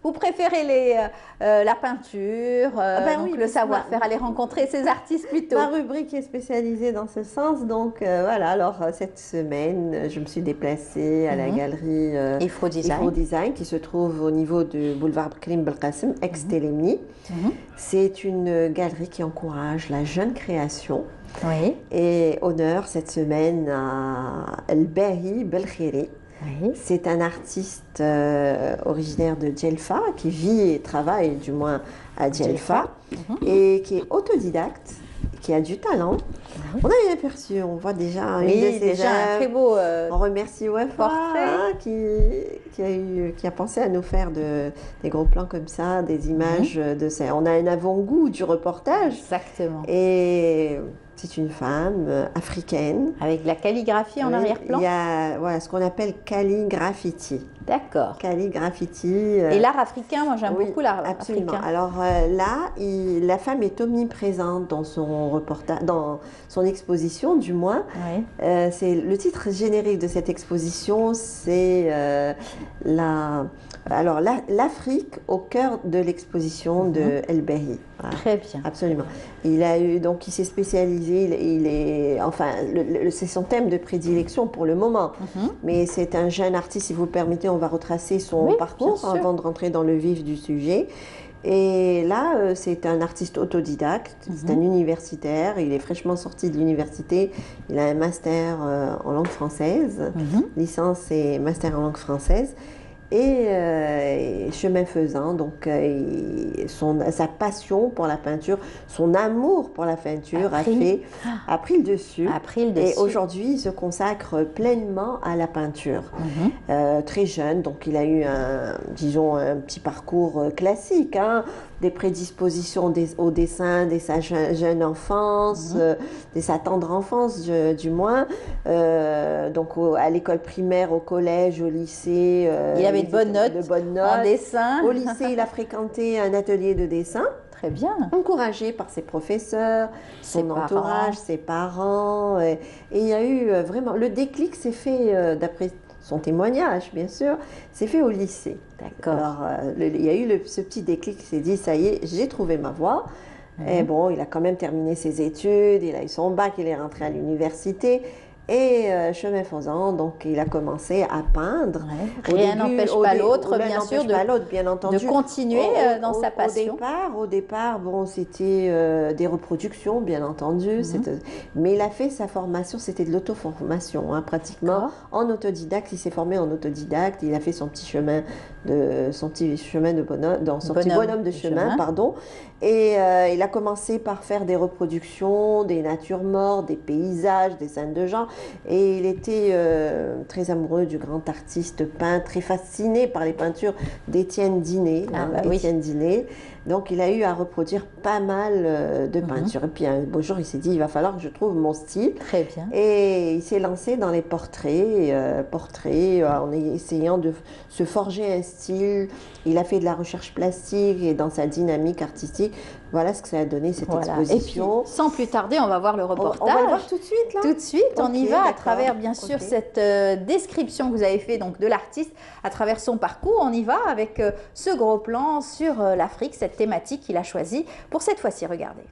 vous préférez la peinture, donc le savoir-faire, aller rencontrer ces artistes plutôt. Ma rubrique est spécialisée dans ce sens, donc voilà, alors cette semaine je me suis déplacée à la galerie Ifro Design qui se trouve au niveau du boulevard Karim Belkacem, ex-Télémni. C'est une galerie qui encourage la jeune création et honneur cette semaine à El Bahi Belkhiri. C'est un artiste originaire de Djelfa qui vit et travaille du moins à Djelfa et qui est autodidacte, qui a du talent. On a eu aperçu, on voit déjà une de ses œuvres. Très beau. On remercie Wafa qui a pensé à nous faire des gros plans comme ça, des images de ça. On a un avant-goût du reportage. Exactement. Et c'est une femme africaine. Avec de la calligraphie en arrière-plan. Il y a ce qu'on appelle calligraffiti. D'accord. Calligraphiti. Et l'art africain, moi j'aime beaucoup l'art absolument. africain. Alors là, la femme est omniprésente dans son reportage, dans son exposition du moins. C'est le titre générique de cette exposition, c'est l'Afrique au cœur de l'exposition de El Bahi. Voilà. Très bien. Absolument. Il s'est spécialisé, c'est son thème de prédilection pour le moment. Mais c'est un jeune artiste, si vous le permettez, on va retracer son parcours avant de rentrer dans le vif du sujet. Et là, c'est un artiste autodidacte, c'est un universitaire, il est fraîchement sorti de l'université, il a un master en langue française, licence et master en langue française. Et chemin faisant, donc sa passion pour la peinture, son amour pour la peinture a pris le dessus. Et aujourd'hui, il se consacre pleinement à la peinture. Très jeune, donc il a eu un petit parcours classique, des prédispositions au dessin dès sa jeune enfance, dès sa tendre enfance du moins. Donc à l'école primaire, au collège, au lycée. Il avait de bonnes notes en dessin. Au lycée, il a fréquenté un atelier de dessin. Très bien. Encouragé par ses professeurs, son entourage, ses parents. Et il y a eu vraiment... Le déclic s'est fait, d'après son témoignage, bien sûr, s'est fait au lycée. D'accord. Alors, il y a eu ce petit déclic qui s'est dit, ça y est, j'ai trouvé ma voie. Et bon, il a quand même terminé ses études, il a eu son bac, il est rentré à l'université. Et chemin faisant, donc il a commencé à peindre. Rien n'empêche pas l'autre, bien sûr, de continuer dans sa passion. Au départ, bon, c'était des reproductions, bien entendu. Mais il a fait sa formation, c'était de l'auto-formation, hein, pratiquement en autodidacte. Il s'est formé en autodidacte. Il a fait son petit chemin de bonhomme de chemin, pardon. Et il a commencé par faire des reproductions, des natures mortes, des paysages, des scènes de genre. Et il était très amoureux du grand artiste peintre, très fasciné par les peintures d'Étienne Dinet. Dinet. Donc il a eu à reproduire pas mal de peintures. Et puis un beau jour, il s'est dit, il va falloir que je trouve mon style. Très bien. Et il s'est lancé dans les portraits, en essayant de se forger un style. Il a fait de la recherche plastique et dans sa dynamique artistique. Voilà ce que ça a donné, cette exposition. Et puis, sans plus tarder, on va voir le reportage. On va le voir tout de suite, là. Tout de suite, on y va à travers, bien sûr, cette description que vous avez fait donc, de l'artiste, à travers son parcours. On y va avec ce gros plan sur l'Afrique, cette thématique qu'il a choisie pour cette fois-ci. Regardez.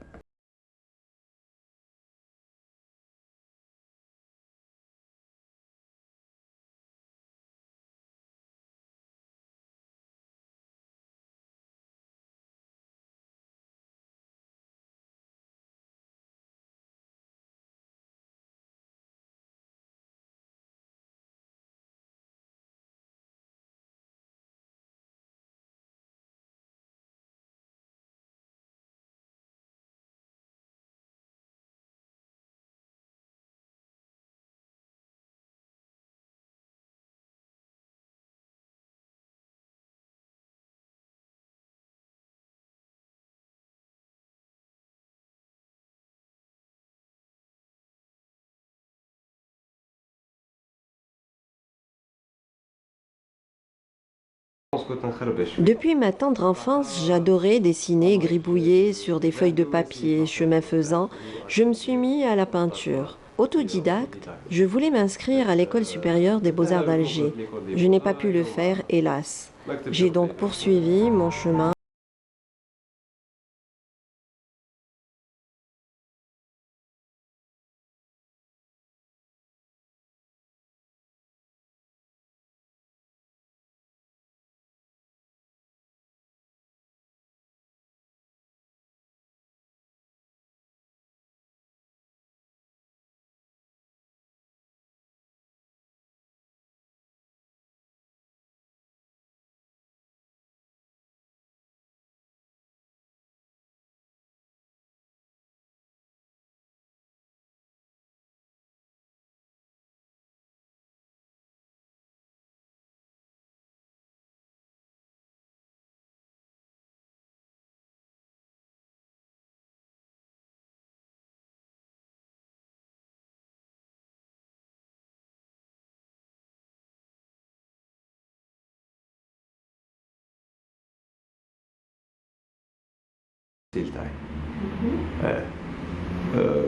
Depuis ma tendre enfance, j'adorais dessiner, gribouiller sur des feuilles de papier. Chemin faisant, je me suis mis à la peinture. Autodidacte, je voulais m'inscrire à l'école supérieure des beaux-arts d'Alger. Je n'ai pas pu le faire, hélas. J'ai donc poursuivi mon chemin.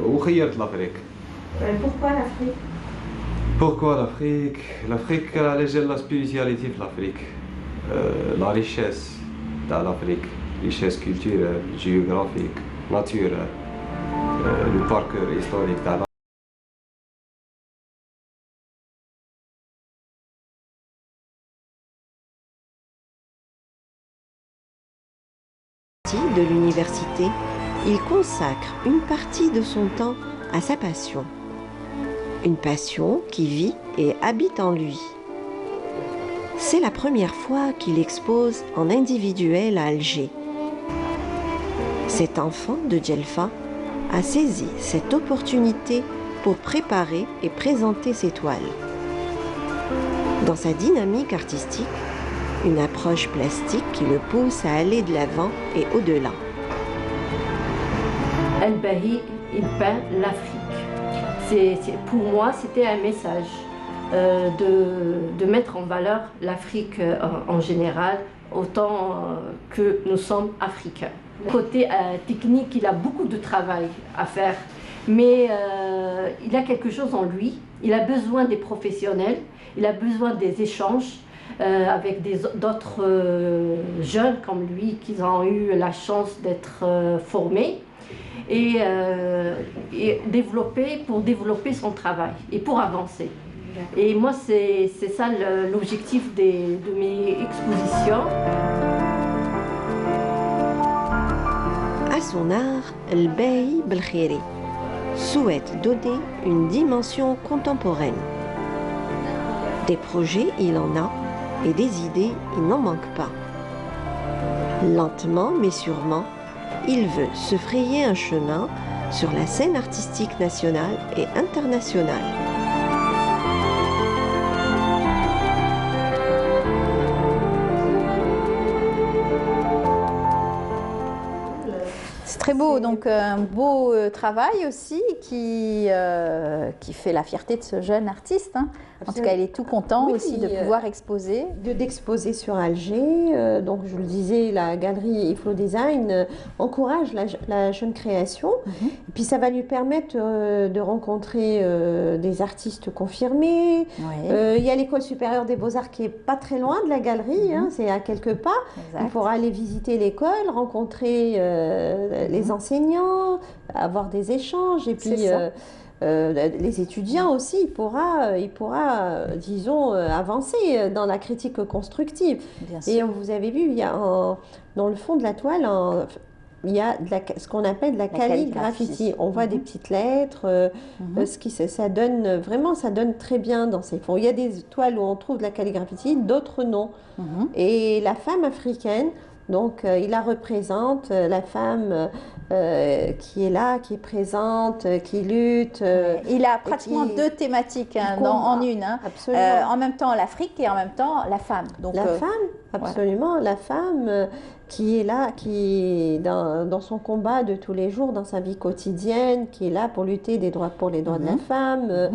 وخيرت الافريق. Pourquoi l'Afrique? Pourquoi l'Afrique? L'Afrique elle gère la spiritualité de l'Afrique, la richesse de l'Afrique, richesse culturelle, géographique, naturelle, le parcours historique de l'Afrique. De l'université, il consacre une partie de son temps à sa passion. Une passion qui vit et habite en lui. C'est la première fois qu'il expose en individuel à Alger. Cet enfant de Djelfa a saisi cette opportunité pour préparer et présenter ses toiles. Dans sa dynamique artistique, une approche plastique qui le pousse à aller de l'avant et au-delà. El-Bahi, il peint l'Afrique. Pour moi, c'était un message de mettre en valeur l'Afrique en général, autant que nous sommes africains. Côté technique, il a beaucoup de travail à faire. mais il a quelque chose en lui. Il a besoin des professionnels, il a besoin des échanges avec d'autres jeunes comme lui qui ont eu la chance d'être formés et pour développer son travail et pour avancer. Et moi, c'est ça l'objectif de mes expositions. À son art, El Bey Belkhiri souhaite donner une dimension contemporaine. Des projets, il en a, et des idées, il n'en manque pas. Lentement mais sûrement, il veut se frayer un chemin sur la scène artistique nationale et internationale. C'est très beau, donc un beau travail aussi qui fait la fierté de ce jeune artiste. Hein. En tout cas, il est tout content aussi de pouvoir exposer. D'exposer sur Alger. Donc, je le disais, la galerie Iflo Design encourage la jeune création. Et puis, ça va lui permettre de rencontrer des artistes confirmés. Il y a l'École supérieure des beaux-arts qui est pas très loin de la galerie, hein, c'est à quelques pas. Exact. Il pourra aller visiter l'école, rencontrer les enseignants, avoir des échanges. Et puis... les étudiants aussi, il pourra disons, avancer dans la critique constructive. Et vous avez vu, il y a dans le fond de la toile, il y a ce qu'on appelle de la calligraphie. On voit des petites lettres, ça donne vraiment, ça donne très bien dans ces fonds. Il y a des toiles où on trouve de la calligraphie, d'autres non. Et la femme africaine, donc il la représente, la femme qui est là, qui est présente, qui lutte. Il a pratiquement deux thématiques en une. Hein. Absolument. En même temps l'Afrique et en même temps la femme. Donc, la femme, absolument. La femme qui est là, qui est dans son combat de tous les jours, dans sa vie quotidienne, qui est là pour lutter pour les droits de la femme,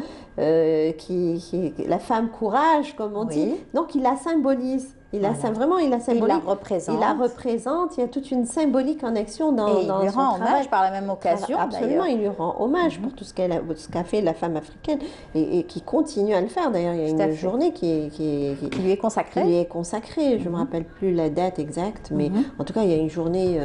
la femme courage, comme on dit. Donc il la symbolise. Il la symbolise. Il la représente. Il la représente. Il y a toute une symbolique en action dans son travail. Il lui rend hommage par la même occasion. Absolument, il lui rend hommage pour tout ce qu'a fait la femme africaine et qui continue à le faire. D'ailleurs, il y a une journée qui lui est consacrée. Je ne me rappelle plus la date exacte, mais en tout cas, il y a une journée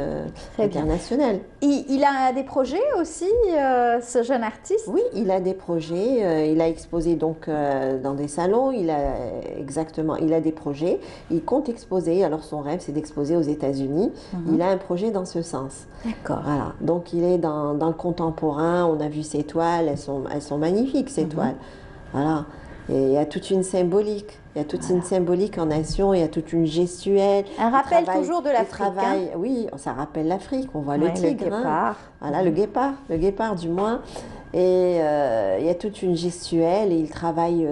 internationale. Il a des projets aussi, ce jeune artiste? Oui, il a des projets. Il a exposé donc dans des salons. Il a des projets. Il compte exposer, alors son rêve c'est d'exposer aux États-Unis. Il a un projet dans ce sens. D'accord. Voilà. Donc il est dans le contemporain, on a vu ses toiles, elles sont magnifiques ces toiles. Voilà. Et il y a toute une symbolique. Il y a toute une symbolique en action, il y a toute une gestuelle. Un rappel toujours de l'Afrique. Oui, ça rappelle l'Afrique. On voit le tigre. Le guépard. Voilà, le guépard du moins. Et il y a toute une gestuelle et il travaille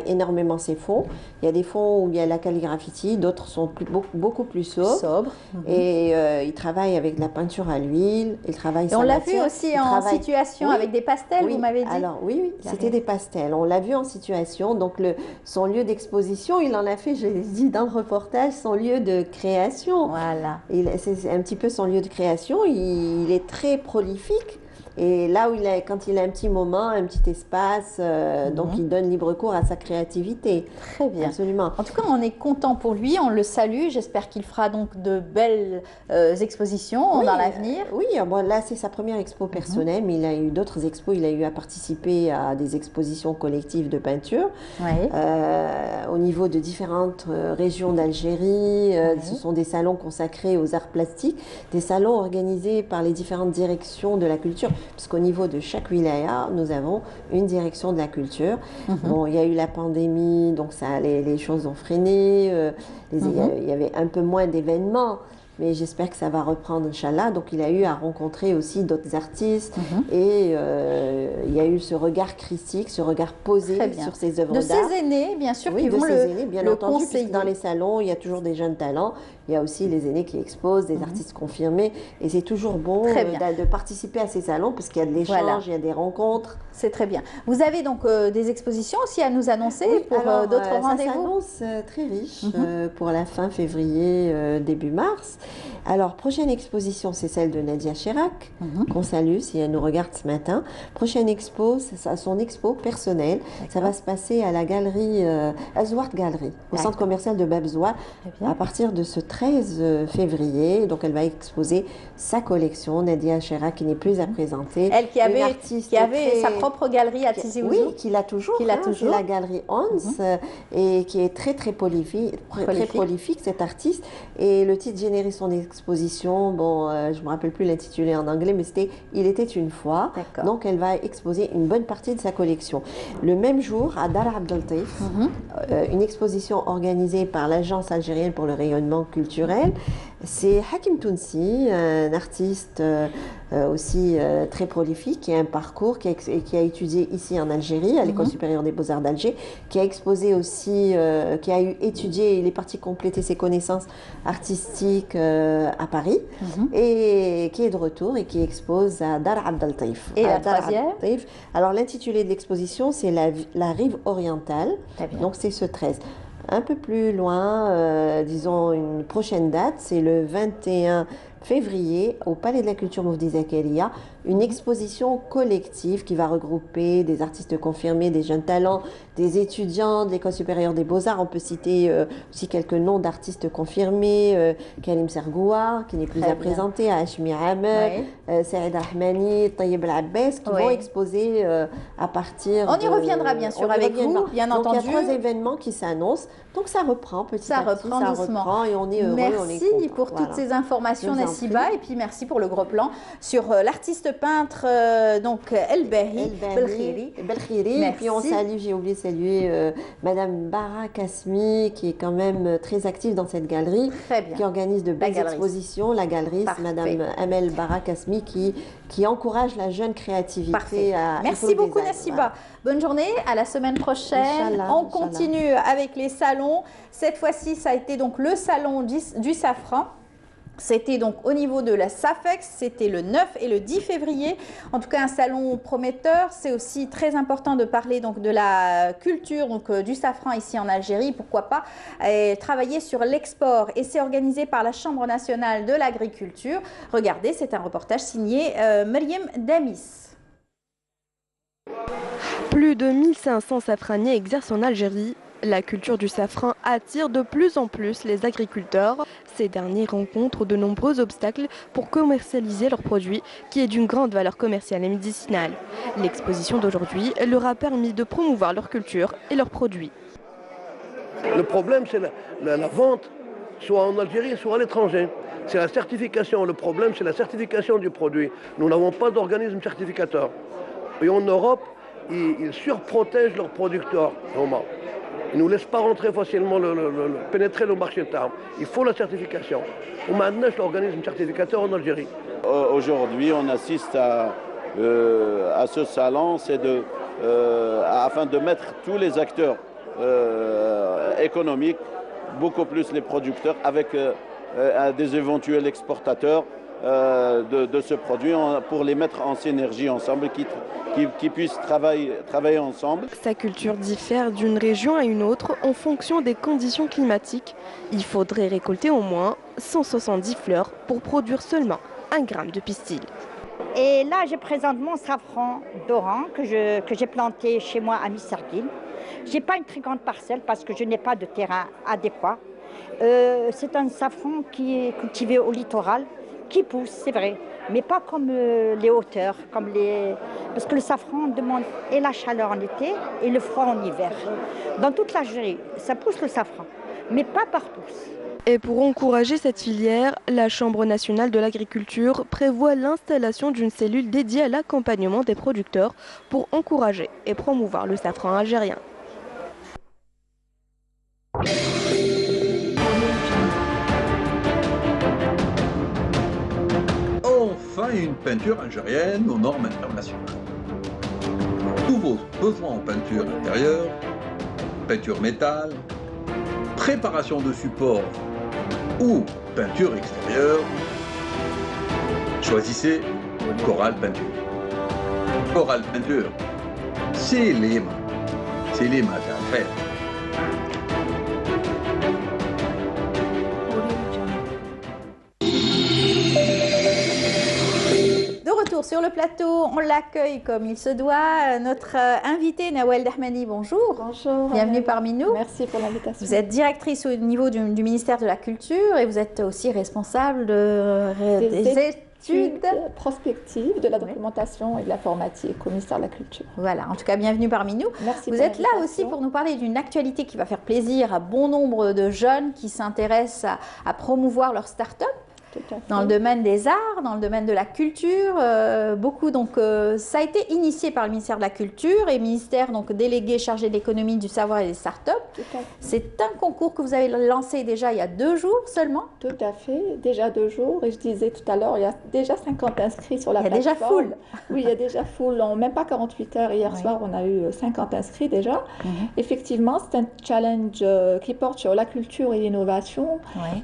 énormément ses fonds. Il y a des fonds où il y a la calligraphie, d'autres sont beaucoup plus sobres. Et il travaille avec de la peinture à l'huile. On l'a vu aussi en situation avec des pastels, vous m'avez dit. Alors oui, c'était des pastels. On l'a vu en situation. Donc son lieu d'exposition, il en a fait, je l'ai dit dans le reportage, son lieu de création. Voilà. C'est un petit peu son lieu de création. Il est très prolifique. Et là où quand il a un petit moment, un petit espace, donc il donne libre cours à sa créativité. Très bien. Absolument. En tout cas, on est content pour lui, on le salue. J'espère qu'il fera donc de belles expositions dans l'avenir. Oui, bon, là c'est sa première expo personnelle, mais il a eu d'autres expos. Il a eu à participer à des expositions collectives de peinture au niveau de différentes régions d'Algérie. Ce sont des salons consacrés aux arts plastiques, des salons organisés par les différentes directions de la culture. Parce qu'au niveau de chaque wilaya, nous avons une direction de la culture. Bon, il y a eu la pandémie, donc les choses ont freiné. Il y avait un peu moins d'événements. Mais j'espère que ça va reprendre, Inch'Allah. Donc, il a eu à rencontrer aussi d'autres artistes. Et il y a eu ce regard critique, ce regard posé sur ces œuvres d'art. De ses aînés, bien sûr, qui vont bien le entendu, conseiller. Dans les salons, il y a toujours des jeunes talents il y a aussi les aînés qui exposent, des artistes confirmés. Et c'est toujours bon de participer à ces salons parce qu'il y a de l'échange, il y a des rencontres. C'est très bien. Vous avez donc des expositions aussi à nous annoncer pour d'autres rendez-vous? Ça s'annonce très riche pour la fin février, début mars. Alors, prochaine exposition, c'est celle de Nadia Chirac, qu'on salue si elle nous regarde ce matin. Prochaine expo, c'est son expo personnelle. Ça va se passer à la galerie Azouart Galerie, au centre commercial de Babzoua, à partir de ce 13 février. Donc, elle va exposer sa collection, Nadia Chirac, qui n'est plus à présenter. Elle qui avait sa propre galerie à Tizi Ouzou. Oui, qui l'a toujours. C'est la galerie Hans, et qui est très prolifique, cet artiste. Et le titre généré son exposition, je ne me rappelle plus l'intitulé en anglais, mais c'était « Il était une fois ». Donc, elle va exposer une bonne partie de sa collection. Le même jour, à Dar Abdel Taif, une exposition organisée par l'Agence algérienne pour le rayonnement culturel. C'est Hakim Tounsi, un artiste aussi très prolifique, qui a un parcours, qui a étudié ici en Algérie, à l'École supérieure des beaux-arts d'Alger, qui a exposé aussi, qui a étudié, il est parti compléter ses connaissances artistiques à Paris, et qui est de retour et qui expose à Dar Abdel Taif. Et la troisième? Alors l'intitulé de l'exposition, c'est la rive orientale, donc c'est ce 13. Un peu plus loin, disons une prochaine date, c'est le 21 février au Palais de la Culture Moufdi Zakaria, une exposition collective qui va regrouper des artistes confirmés, des jeunes talents, des étudiants de l'École supérieure des beaux-arts. On peut citer aussi quelques noms d'artistes confirmés, Karim Sergoua, qui n'est plus à présenter, Hachmi Amer, Saïd Rahmani, Tayyib Al-Abbas, qui vont exposer à partir On y reviendra bien sûr avec vous, bien entendu. Il y a 3 événements qui s'annoncent, donc ça reprend petit à petit, ça reprend et on est heureux, on est content. Merci pour toutes ces informations, Nassiba, et puis merci pour le gros plan sur l'artiste peintre donc El-Bahi Belkhiri. Et puis on salue, j'ai oublié de saluer Madame Bara Kasmi, qui est quand même très active dans cette galerie, qui organise de belles expositions. La galeriste, Madame Amel Bara Kasmi, qui encourage la jeune créativité. Merci beaucoup Nassiba. Bonne journée, à la semaine prochaine. On continue avec les salons. Cette fois-ci, ça a été donc le salon du safran. C'était donc au niveau de la SAFEX, c'était le 9 et le 10 février. En tout cas, un salon prometteur. C'est aussi très important de parler donc de la culture du safran ici en Algérie. Pourquoi pas travailler sur l'export. Et c'est organisé par la Chambre nationale de l'agriculture. Regardez, c'est un reportage signé Myriam Damis. Plus de 1500 safraniers exercent en Algérie. La culture du safran attire de plus en plus les agriculteurs. Ces derniers rencontrent de nombreux obstacles pour commercialiser leurs produits, qui est d'une grande valeur commerciale et médicinale. L'exposition d'aujourd'hui leur a permis de promouvoir leur culture et leurs produits. Le problème, c'est la vente, soit en Algérie, soit à l'étranger. C'est la certification. Le problème, c'est la certification du produit. Nous n'avons pas d'organisme certificateur. Et en Europe, ils surprotègent leurs producteurs. Ils ne nous laissent pas rentrer facilement, pénétrer le marché interne. Il faut la certification. On a l'organisme certificateur en Algérie. Aujourd'hui, on assiste à ce salon, afin de mettre tous les acteurs économiques, beaucoup plus les producteurs, avec des éventuels exportateurs de ce produit, pour les mettre en synergie ensemble, qui puissent travailler ensemble. Sa culture diffère d'une région à une autre en fonction des conditions climatiques. Il faudrait récolter au moins 170 fleurs pour produire seulement 1 gramme de pistil. Et là, je présente mon safran d'Oran que j'ai planté chez moi à Missardine. Je n'ai pas une très grande parcelle parce que je n'ai pas de terrain adéquat. C'est un safran qui est cultivé au littoral, qui pousse, c'est vrai, mais pas comme les hauteurs, parce que le safran demande et la chaleur en été et le froid en hiver. Dans toute l'Algérie, ça pousse le safran, mais pas partout. Et pour encourager cette filière, la Chambre nationale de l'agriculture prévoit l'installation d'une cellule dédiée à l'accompagnement des producteurs pour encourager et promouvoir le safran algérien. Enfin, une peinture algérienne aux normes internationales. Tous vos besoins en peinture intérieure, peinture métal, préparation de support ou peinture extérieure, choisissez Coral Peinture. Coral Peinture, c'est les maths à faire. Sur le plateau, on l'accueille comme il se doit. Notre invitée Nawel Dahmani, bonjour. Bonjour. Bienvenue parmi nous. Merci pour l'invitation. Vous êtes directrice au niveau du ministère de la Culture et vous êtes aussi responsable des études prospectives, de la documentation et de l'informatique au ministère de la Culture. Voilà, en tout cas, bienvenue parmi nous. Merci. Vous êtes là aussi pour nous parler d'une actualité qui va faire plaisir à bon nombre de jeunes qui s'intéressent à promouvoir leur start-up. Dans le domaine des arts, dans le domaine de la culture, beaucoup. Donc, ça a été initié par le ministère de la Culture et ministère donc délégué chargé de l'économie, du savoir et des startups. C'est un concours que vous avez lancé déjà il y a 2 jours seulement. Tout à fait, déjà 2 jours. Et je disais tout à l'heure, il y a déjà 50 inscrits sur la plateforme. Il y a déjà full. Oui, il y a déjà full. En même pas 48 heures. Hier soir, on a eu 50 inscrits déjà. Effectivement, c'est un challenge qui porte sur la culture et l'innovation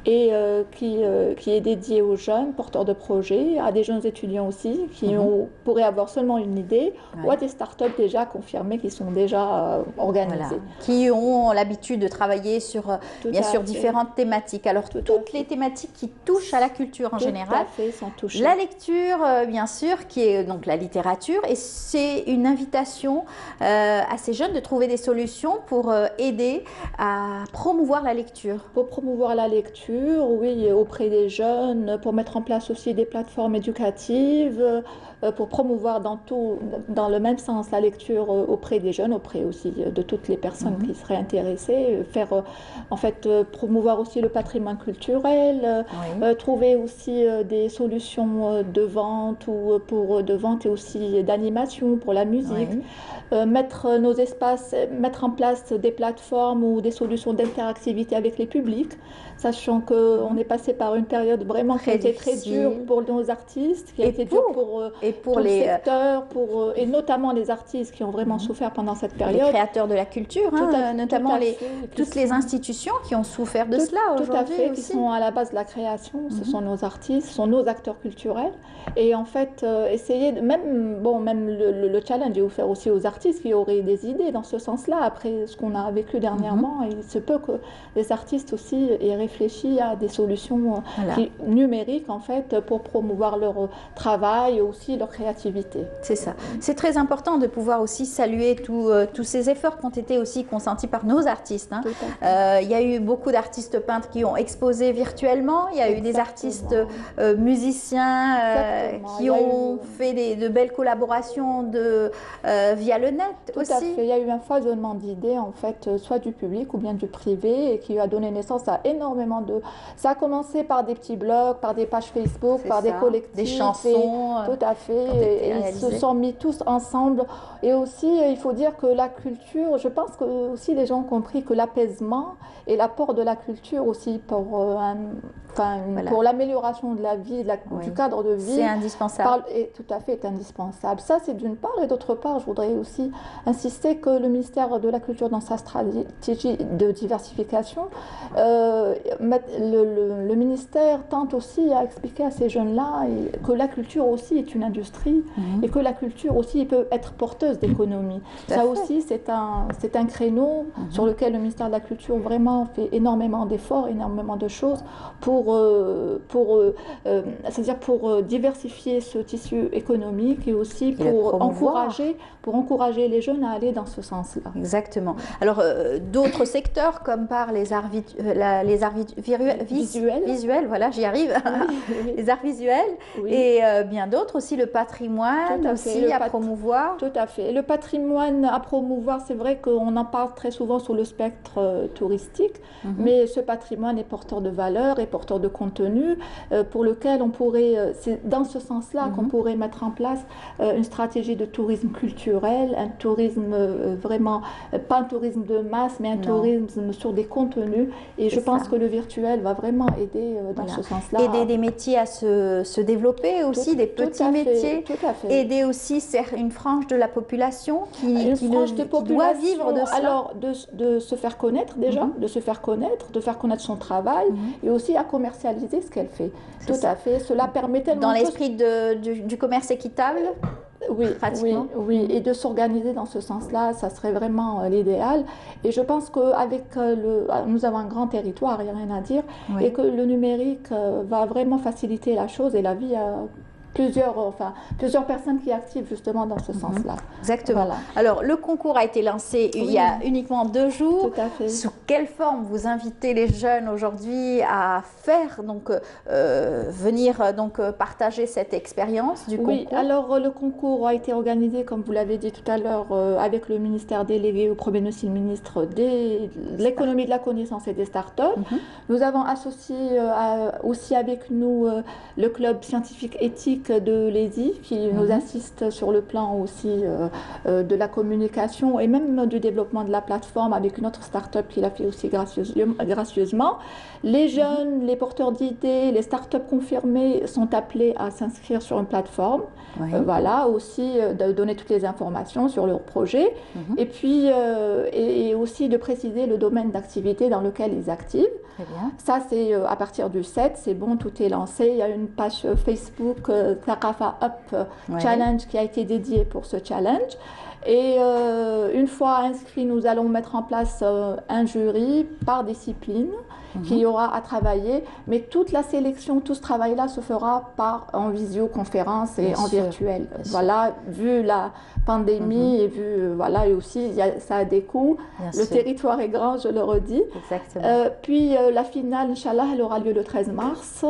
et qui est dédié aux jeunes porteurs de projets, à des jeunes étudiants aussi qui pourraient avoir seulement une idée ou à des startups déjà confirmées qui sont déjà organisées. Voilà. Qui ont l'habitude de travailler sur, bien sûr, différentes thématiques. Alors, toutes les thématiques qui touchent à la culture en général. Sont touchées. La lecture, bien sûr, qui est donc la littérature. Et c'est une invitation à ces jeunes de trouver des solutions pour aider à promouvoir la lecture. Pour promouvoir la lecture, oui, auprès des jeunes, pour mettre en place aussi des plateformes éducatives, pour promouvoir dans le même sens la lecture auprès des jeunes, auprès aussi de toutes les personnes qui seraient intéressées, faire en fait promouvoir aussi le patrimoine culturel, trouver aussi des solutions de vente de vente et aussi d'animation pour la musique, mettre en place des plateformes ou des solutions d'interactivité avec les publics, sachant qu'on est passé par une période vraiment qui a été très dure pour nos artistes, qui a été dure pour les secteurs, et notamment les artistes qui ont vraiment souffert pendant cette période. Les créateurs de la culture, notamment toutes les institutions qui ont souffert de cela aujourd'hui. Tout à fait, qui sont à la base de la création, ce sont nos artistes, ce sont nos acteurs culturels. Et en fait, essayer, même le challenge est offert aussi aux artistes qui auraient des idées dans ce sens-là, après ce qu'on a vécu dernièrement. Il se peut que les artistes aussi aient réfléchi à des solutions numériques, en fait, pour promouvoir leur travail et aussi leur créativité. C'est ça. C'est très important de pouvoir aussi saluer tous ces efforts qui ont été aussi consentis par nos artistes. Il y a eu beaucoup d'artistes peintres qui ont exposé virtuellement. Il y a eu des artistes musiciens qui ont fait de belles collaborations via le net aussi. Tout à fait. Il y a eu un foisonnement d'idées, en fait, soit du public ou bien du privé, et qui a donné naissance à énormément de... Ça a commencé par des petits blogs, par des pages Facebook, par des collectifs. Des chansons. Tout à fait. Et ils se sont mis tous ensemble. Et aussi, il faut dire que la culture, je pense que aussi les gens ont compris que l'apaisement et l'apport de la culture aussi pour l'amélioration de la vie, du cadre de vie. C'est indispensable. Tout à fait, est indispensable. Ça, c'est d'une part. Et d'autre part, je voudrais aussi insister que le ministère de la Culture, dans sa stratégie de diversification, le ministère tente aussi à expliquer à ces jeunes-là que la culture aussi est une industrie et que la culture aussi peut être porteuse d'économie. Ça aussi, c'est un créneau sur lequel le ministère de la Culture vraiment fait énormément d'efforts, énormément de choses c'est-à-dire pour diversifier ce tissu économique et aussi pour encourager les jeunes à aller dans ce sens-là. Exactement. Alors, d'autres secteurs comme par les arts visuels, voilà, j'y arrive, les arts visuels, et bien d'autres aussi, le patrimoine aussi à promouvoir. Tout à fait. Le patrimoine à promouvoir, c'est vrai qu'on en parle très souvent sur le spectre touristique, mais ce patrimoine est porteur de valeurs et porteur de contenu pour lequel on pourrait, c'est dans ce sens-là qu'on pourrait mettre en place une stratégie de tourisme culturel, un tourisme vraiment, pas un tourisme de masse, mais un tourisme sur des contenus. Et je pense que le virtuel va vraiment aider dans ce sens-là. Aider des métiers à se développer aussi, des petits métiers. Tout à fait. Aider aussi une frange de la population qui doit vivre de cela. Alors, de se faire connaître déjà, de se faire connaître, de faire connaître son travail, et aussi à commercialiser ce qu'elle fait. Tout ça. à fait. Cela permet tellement dans l'esprit du commerce équitable. Oui, oui, et de s'organiser dans ce sens-là, ça serait vraiment l'idéal. Et je pense qu'avec nous avons un grand territoire, il n'y a rien à dire, et que le numérique va vraiment faciliter la chose et la vie à plusieurs personnes qui activent justement dans ce sens-là. Exactement. Voilà. Alors, le concours a été lancé il y a uniquement 2 jours. Tout à fait. Sous quelle forme vous invitez les jeunes aujourd'hui à faire, donc, venir donc, partager cette expérience du concours? Oui, alors le concours a été organisé, comme vous l'avez dit tout à l'heure, avec le ministère délégué au Premier ministre de l'économie de la connaissance et des startups. Nous avons associé aussi avec nous le club scientifique éthique de l'ESI qui nous assiste sur le plan aussi de la communication et même du développement de la plateforme avec une autre start-up qui l'a fait aussi gracieusement. Les jeunes, les porteurs d'idées, les start-up confirmés sont appelés à s'inscrire sur une plateforme. Voilà, aussi de donner toutes les informations sur leur projet et puis et aussi de préciser le domaine d'activité dans lequel ils activent. Très bien. Ça, c'est à partir du 7, c'est bon, tout est lancé. Il y a une page Facebook Thaqafa Up Challenge qui a été dédiée pour ce challenge. Et une fois inscrit, nous allons mettre en place un jury par discipline qui aura à travailler. Mais toute la sélection, tout ce travail-là se fera en visioconférence et en virtuel. Voilà, vu la pandémie et vu, voilà, et aussi ça a des coûts. Le territoire est grand, je le redis. Exactement. Puis la finale, Inch'Allah, elle aura lieu le 13 mars.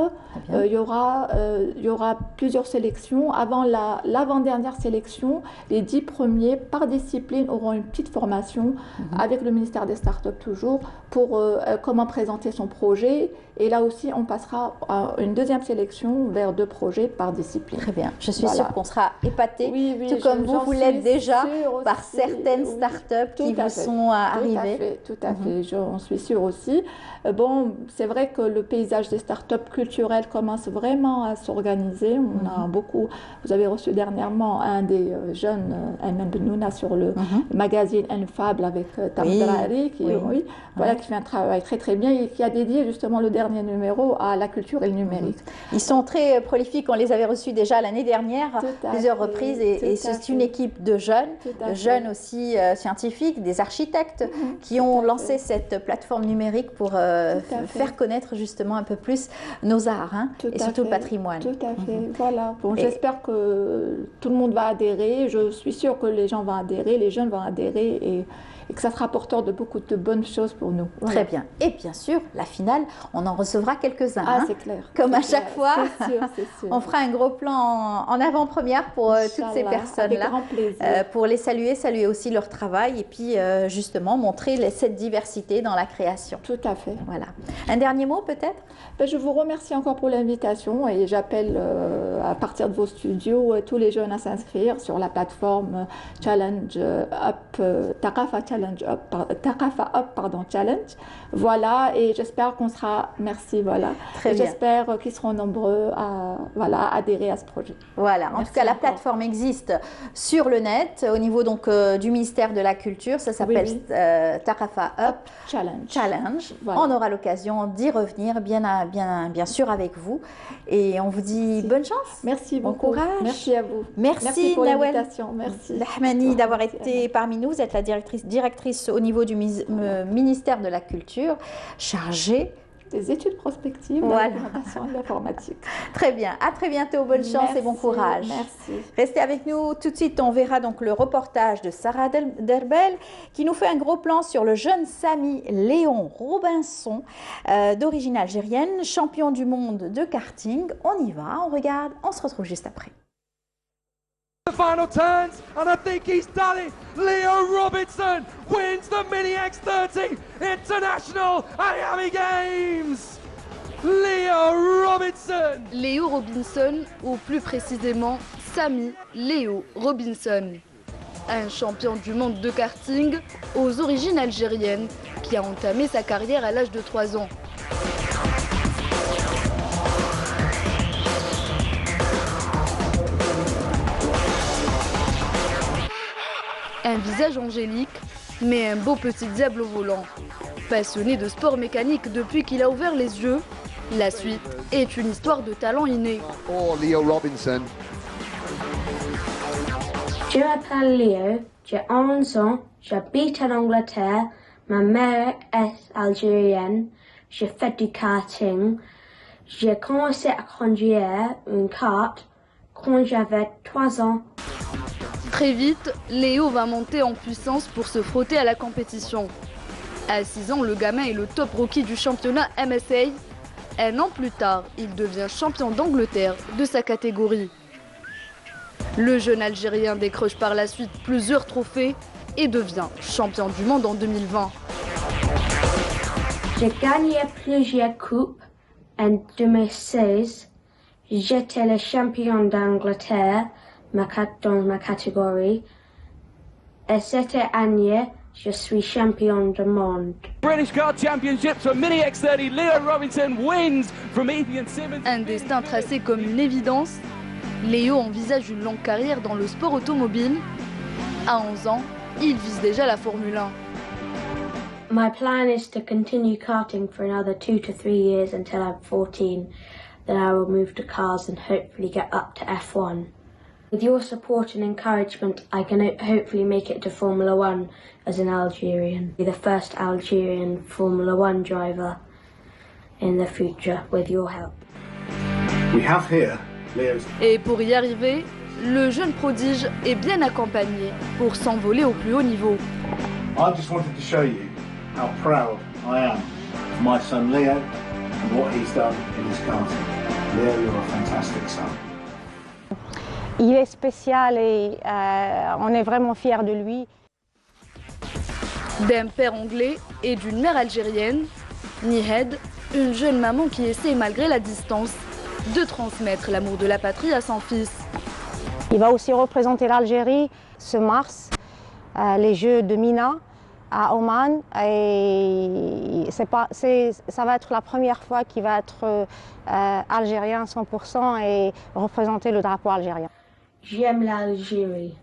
Il y aura plusieurs sélections. Avant l'avant-dernière sélection, les 10 premiers par discipline auront une petite formation avec le ministère des Startups toujours pour comment présenter son projet. Et là aussi, on passera à une deuxième sélection vers 2 projets par discipline. Très bien. Je suis sûre qu'on sera épatés, tout comme vous l'êtes déjà, par certaines startups qui vous sont arrivées. Tout à fait, j'en suis sûre aussi. Bon, c'est vrai que le paysage des startups culturelles commence vraiment à s'organiser. On a beaucoup. Vous avez reçu dernièrement un des jeunes, Ayman Bennouna, sur le magazine Enfable avec Tamdrari, qui fait un travail très très bien et qui a dédié justement le dernier numéro à la culture et le numérique. Ils sont très prolifiques, on les avait reçus déjà l'année dernière à plusieurs reprises et c'est une équipe de jeunes aussi scientifiques, des architectes qui ont lancé cette plateforme numérique pour faire connaître justement un peu plus nos arts et surtout le patrimoine. Tout à fait, voilà. Bon, j'espère que tout le monde va adhérer, je suis sûre que les gens vont adhérer, les jeunes vont adhérer et que ça sera porteur de beaucoup de bonnes choses pour nous. Voilà. Très bien. Et bien sûr, la finale, on en recevra quelques-uns. C'est clair. Comme à chaque fois, c'est sûr. On fera un gros plan en avant-première pour toutes ces personnes-là. Avec grand plaisir. Pour les saluer aussi leur travail et puis justement montrer cette diversité dans la création. Tout à fait. Voilà. Un dernier mot peut-être? Je vous remercie encore pour l'invitation et j'appelle à partir de vos studios tous les jeunes à s'inscrire sur la plateforme Challenge Up, Thaqafa Challenge Up, Challenge. Voilà, et j'espère qu'on sera, merci, voilà. Très bien. J'espère qu'ils seront nombreux à adhérer à ce projet. Voilà, en tout cas, la plateforme existe sur le net au niveau donc du ministère de la Culture. Ça s'appelle Thaqafa Up Challenge. Voilà. On aura l'occasion d'y revenir bien sûr avec vous. Et on vous dit bonne chance. Merci beaucoup. Bon courage. Merci à vous. Merci pour Nawel l'invitation. Merci. Lahmani d'avoir été parmi nous. Vous êtes la directrice au niveau du ministère de la Culture, chargée des études prospectives, voilà, de l'informatique. Très bien. À très bientôt. Bonne chance et bon courage. Merci. Restez avec nous. Tout de suite, on verra donc le reportage de Sarah Derbel qui nous fait un gros plan sur le jeune Sami Léon Robinson, d'origine algérienne, champion du monde de karting. On y va, on regarde, on se retrouve juste après. The final turns, and I think he's done it. Leo Robinson wins the Mini X30 International Miami Games. Léo Robinson. Léo Robinson, ou plus précisément Sami Léo Robinson. Un champion du monde de karting aux origines algériennes qui a entamé sa carrière à l'âge de 3 ans. Un visage angélique, mais un beau petit diable au volant. Passionné de sport mécanique depuis qu'il a ouvert les yeux, La suite est une histoire de talent inné. Or Leo Robinson. Je m'appelle Léo, j'ai 11 ans, j'habite en Angleterre, ma mère est algérienne, j'ai fait du karting, j'ai commencé à conduire une kart quand j'avais 3 ans. Très vite, Léo va monter en puissance pour se frotter à la compétition. À 6 ans, le gamin est le top rookie du championnat MSA. Un an plus tard, il devient champion d'Angleterre de sa catégorie. Le jeune Algérien décroche par la suite plusieurs trophées et devient champion du monde en 2020. J'ai gagné plusieurs coupes en 2016. J'étais le champion d'Angleterre dans ma catégorie. Et cette année, je suis champion du monde. British Kart Championships for Mini X30, Leo Robinson wins from Ethan Simmons. Un destin tracé comme une évidence, Léo envisage une longue carrière dans le sport automobile. À 11 ans, il vise déjà la Formule 1. My plan is to continue karting for another 2 to 3 years until I'm 14. Then I will move to cars and hopefully get up to F1. With your support and encouragement, I can hopefully make it to Formula 1 as an Algerian. Be the first Algerian Formula 1 driver in the future with your help. We have here Leo's. Et pour y arriver, le jeune prodige est bien accompagné pour s'envoler au plus haut niveau. I just wanted to show you how proud I am of my son Leo and what he's done in his karting. Leo, you're a fantastic son. Il est spécial et on est vraiment fiers de lui. D'un père anglais et d'une mère algérienne, Nihed, une jeune maman qui essaie malgré la distance de transmettre l'amour de la patrie à son fils. Il va aussi représenter l'Algérie ce mars, les Jeux de Mina à Oman. Et ça va être la première fois qu'il va être algérien 100% et représenter le drapeau algérien. J'aime l'Algérie.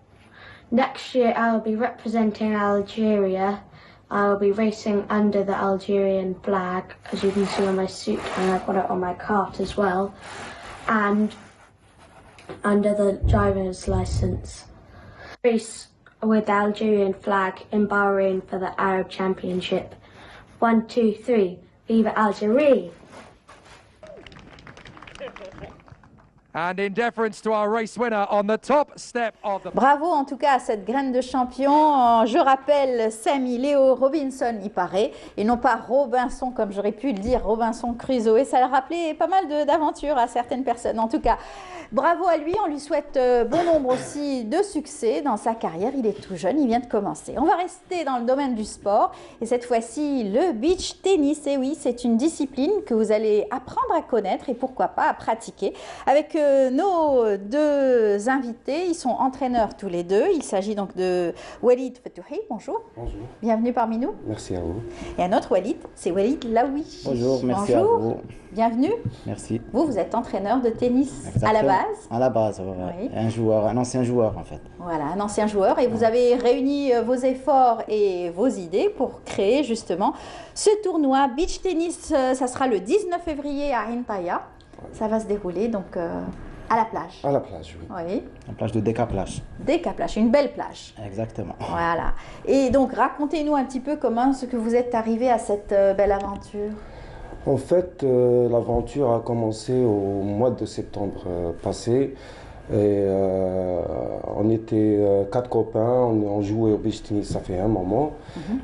Next year I'll be representing Algeria. I'll be racing under the Algerian flag, as you can see on my suit, and I've got it on my kart as well, and under the driver's license. Race with the Algerian flag in Bahrain for the Arab Championship. 1, 2, 3, Viva Algerie! And in deference to our race winner on the top step of the... Bravo en tout cas à cette graine de champion. Je rappelle Sammy Leo Robinson, il paraît, et non pas Robinson comme j'aurais pu le dire, Robinson Crusoe. Et ça a rappelé pas mal d'aventures à certaines personnes. En tout cas, bravo à lui. On lui souhaite bon nombre aussi de succès dans sa carrière. Il est tout jeune, il vient de commencer. On va rester dans le domaine du sport et cette fois-ci le beach tennis. Et oui, c'est une discipline que vous allez apprendre à connaître et pourquoi pas à pratiquer avec nos deux invités. Ils sont entraîneurs tous les deux. Il s'agit donc de Walid Fatouhi. Bonjour. Bonjour. Bienvenue parmi nous. Merci à vous. Et un autre Walid, c'est Walid Laoui. Bonjour, merci à vous. Bienvenue. Merci. Vous êtes entraîneur de tennis. Exactement. À la base. À la base, oui. Un ancien joueur en fait. Voilà, un ancien joueur. Et vous avez réuni vos efforts et vos idées pour créer justement ce tournoi beach tennis. Ça sera le 19 février à Intaya. Ça va se dérouler donc à la plage. À la plage, oui. Oui. La plage de Décaplage. Décaplage, une belle plage. Exactement. Voilà. Et donc racontez-nous un petit peu comment est-ce que vous êtes arrivé à cette belle aventure. En fait, l'aventure a commencé au mois de septembre passé. Et on était 4 copains, on jouait au beach tennis, ça fait un moment.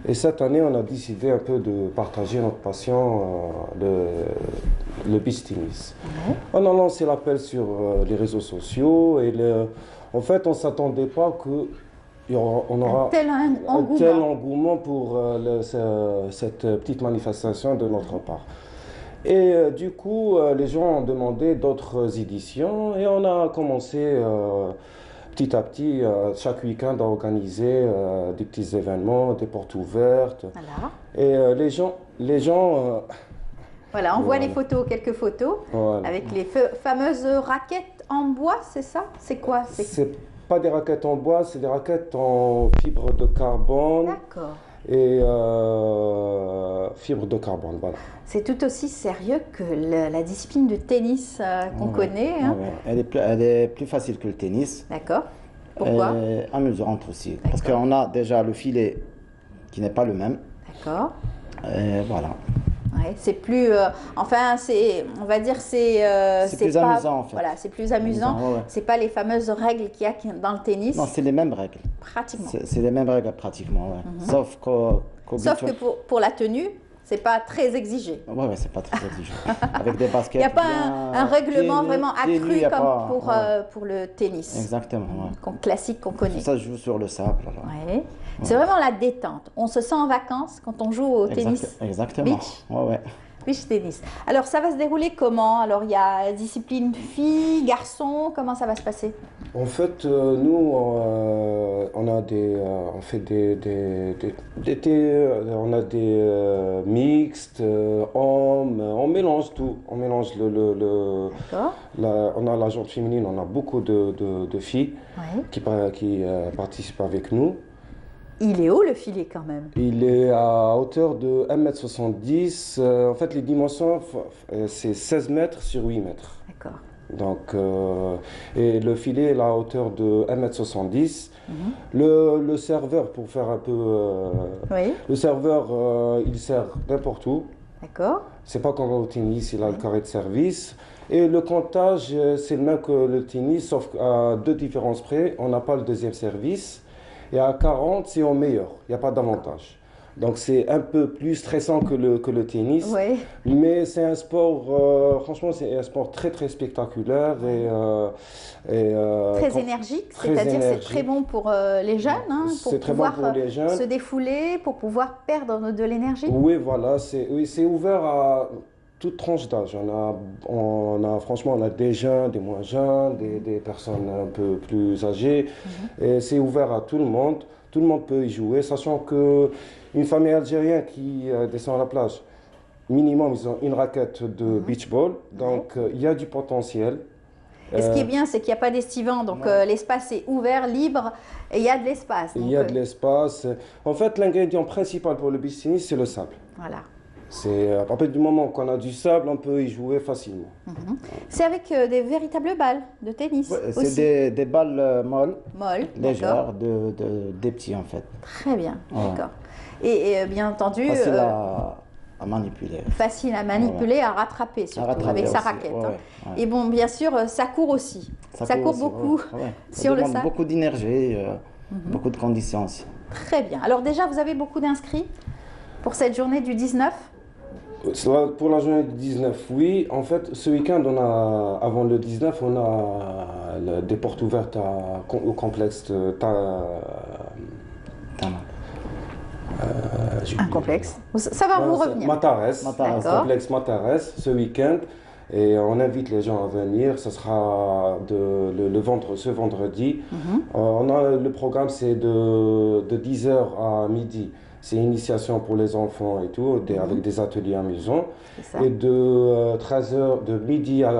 Et cette année, on a décidé un peu de partager notre passion, le beach tennis. On a lancé l'appel sur les réseaux sociaux et en fait, on ne s'attendait pas qu'on aura un tel engouement pour cette petite manifestation de notre part. Et du coup, les gens ont demandé d'autres éditions et on a commencé petit à petit, chaque week-end, à organiser des petits événements, des portes ouvertes. Voilà. Et les gens voilà, on voit les photos, quelques photos, voilà, avec les fameuses raquettes en bois, c'est ça? C'est quoi? C'est pas des raquettes en bois, c'est des raquettes en fibre de carbone. D'accord. et fibre de carbone. Voilà. C'est tout aussi sérieux que la discipline du tennis qu'on connaît. Hein. Ouais. Elle est plus facile que le tennis. D'accord. Pourquoi? Et amusante aussi. Parce qu'on a déjà le filet qui n'est pas le même. D'accord. Et voilà. Ouais, c'est plus, enfin, on va dire, c'est plus pas, amusant en fait. Voilà, c'est plus amusant. Ouais. C'est pas les fameuses règles qu'il y a dans le tennis. Non, c'est les mêmes règles. Pratiquement. C'est les mêmes règles pratiquement, ouais. Sauf que pour la tenue, c'est pas très exigé. Ouais, c'est pas très exigé. Avec des baskets. Il n'y a pas un règlement vraiment accru comme pour le tennis. Exactement. Classique qu'on connaît. Ça se joue sur le sable. Ouais. C'est vraiment la détente. On se sent en vacances quand on joue au tennis. Exactement. Beach. Ouais. Beach tennis. Alors, ça va se dérouler comment? Alors, il y a discipline filles, garçons. Comment ça va se passer? En fait, nous, on a on fait on a des mixtes, hommes, on mélange tout. On mélange on a la jante féminine, on a beaucoup de filles qui participent avec nous. Il est haut le filet quand même? Il est à hauteur de 1,70 m. En fait, les dimensions, c'est 16 mètres sur 8 mètres. D'accord. Donc, et le filet est à hauteur de 1,70 m. Le serveur, pour faire un peu... Le serveur, il sert n'importe où. D'accord. C'est pas comme au tennis, il a le carré de service. Et le comptage, c'est le même que le tennis, sauf qu'à 2 différences près, on n'a pas le deuxième service. Et à 40, c'est au meilleur, il n'y a pas d'avantage. Donc c'est un peu plus stressant que le tennis. Mais c'est un sport, franchement, c'est un sport très très spectaculaire et très énergique, c'est-à-dire c'est très bon pour les jeunes, pour pouvoir se défouler, pour pouvoir perdre de l'énergie. Oui, voilà, c'est ouvert à toute tranche d'âge. Franchement, on a des jeunes, des moins jeunes, des personnes un peu plus âgées. Et c'est ouvert à tout le monde. Tout le monde peut y jouer, sachant qu'une famille algérienne qui descend à la plage, minimum, ils ont une raquette de beach ball. Donc, il y a du potentiel. Et ce qui est bien, c'est qu'il n'y a pas d'estivant, donc l'espace est ouvert, libre, et il y a de l'espace. Il y a de l'espace. En fait, l'ingrédient principal pour le beach tennis, c'est le sable. Voilà. C'est à partir du moment qu'on a du sable, on peut y jouer facilement. C'est avec des véritables balles de tennis aussi. C'est des balles molles, légères, des petits en fait. Très bien, d'accord. Et bien entendu... Facile à manipuler. Facile à manipuler, à rattraper surtout, avec sa raquette. Et bon, bien sûr, ça court aussi. Ça court beaucoup sur le sable. Beaucoup d'énergie, beaucoup de conditions aussi. Très bien. Alors déjà, vous avez beaucoup d'inscrits pour cette journée du 19 ? Pour la journée du 19, oui. En fait, ce week-end, avant le 19, on a des portes ouvertes au complexe un complexe. Ça va vous revenir. Matares, complexe Matares, ce week-end. Et on invite les gens à venir. Ce sera ce vendredi. Le programme, c'est de 10h à midi. C'est une initiation pour les enfants et tout, avec des ateliers amusants. Et de 13h, de midi à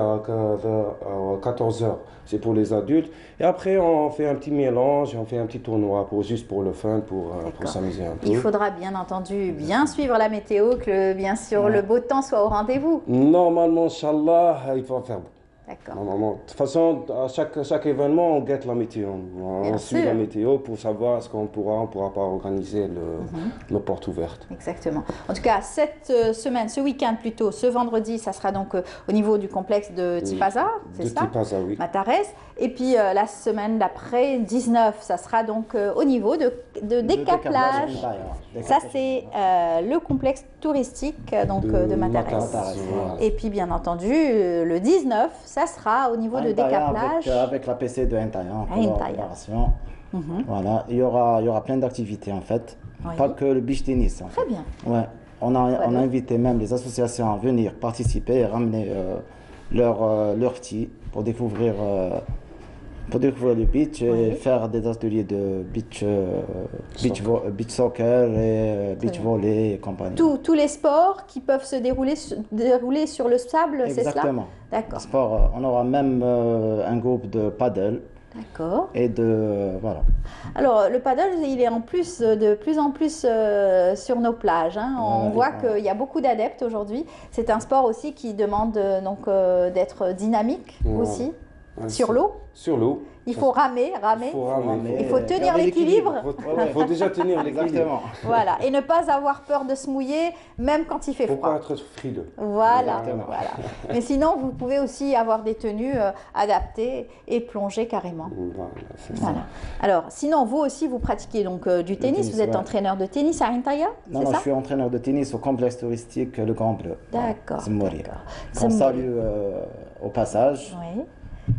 14h, c'est pour les adultes. Et après, on fait un petit mélange, on fait un petit tournoi juste pour le fun, pour s'amuser un peu. Il faudra bien entendu bien suivre la météo, que bien sûr le beau temps soit au rendez-vous. Normalement, Inch'Allah, il faut en faire beau. D'accord. Normalement. De toute façon, à chaque événement, on guette la météo. On suit la météo pour savoir ce qu'on pourra pas organiser nos portes ouvertes. Exactement. En tout cas, cette semaine, ce week-end plutôt, ce vendredi, ça sera donc au niveau du complexe de Tipaza, c'est ça ? Tipaza, oui. Matares. Et puis la semaine d'après, 19, ça sera donc au niveau de Décaplage. Ça, c'est le complexe touristique de Matares. Et puis, bien entendu, le 19, ça sera au niveau de Décaplage. Avec la PC de Entayan, collaboration. Voilà, il y aura plein d'activités en fait, pas que le beach tennis. En fait. Très bien. Ouais. On a invité même les associations à venir participer et ramener leurs petits pour découvrir le beach et faire des ateliers de beach soccer et beach volley et compagnie. Tous les sports qui peuvent se dérouler sur le sable, c'est cela ? Exactement. D'accord. Sport, on aura même un groupe de paddle D'accord. Et voilà. Alors, le paddle, il est de plus en plus sur nos plages. Hein. On voit qu'il y a beaucoup d'adeptes aujourd'hui. C'est un sport aussi qui demande d'être dynamique aussi, sur l'eau. Sur l'eau. Il faut ramer. Il faut tenir l'équilibre. Il faut déjà tenir l'équilibre. Voilà, et ne pas avoir peur de se mouiller, même quand il fait froid. Il ne faut pas être frileux. Voilà. Mais sinon, vous pouvez aussi avoir des tenues adaptées et plonger carrément. Voilà. Alors, sinon, vous aussi, vous pratiquez donc du tennis. Vous êtes entraîneur de tennis à Intaya, Non, je suis entraîneur de tennis au complexe touristique Le Grand Bleu. D'accord. On salue au passage. Oui.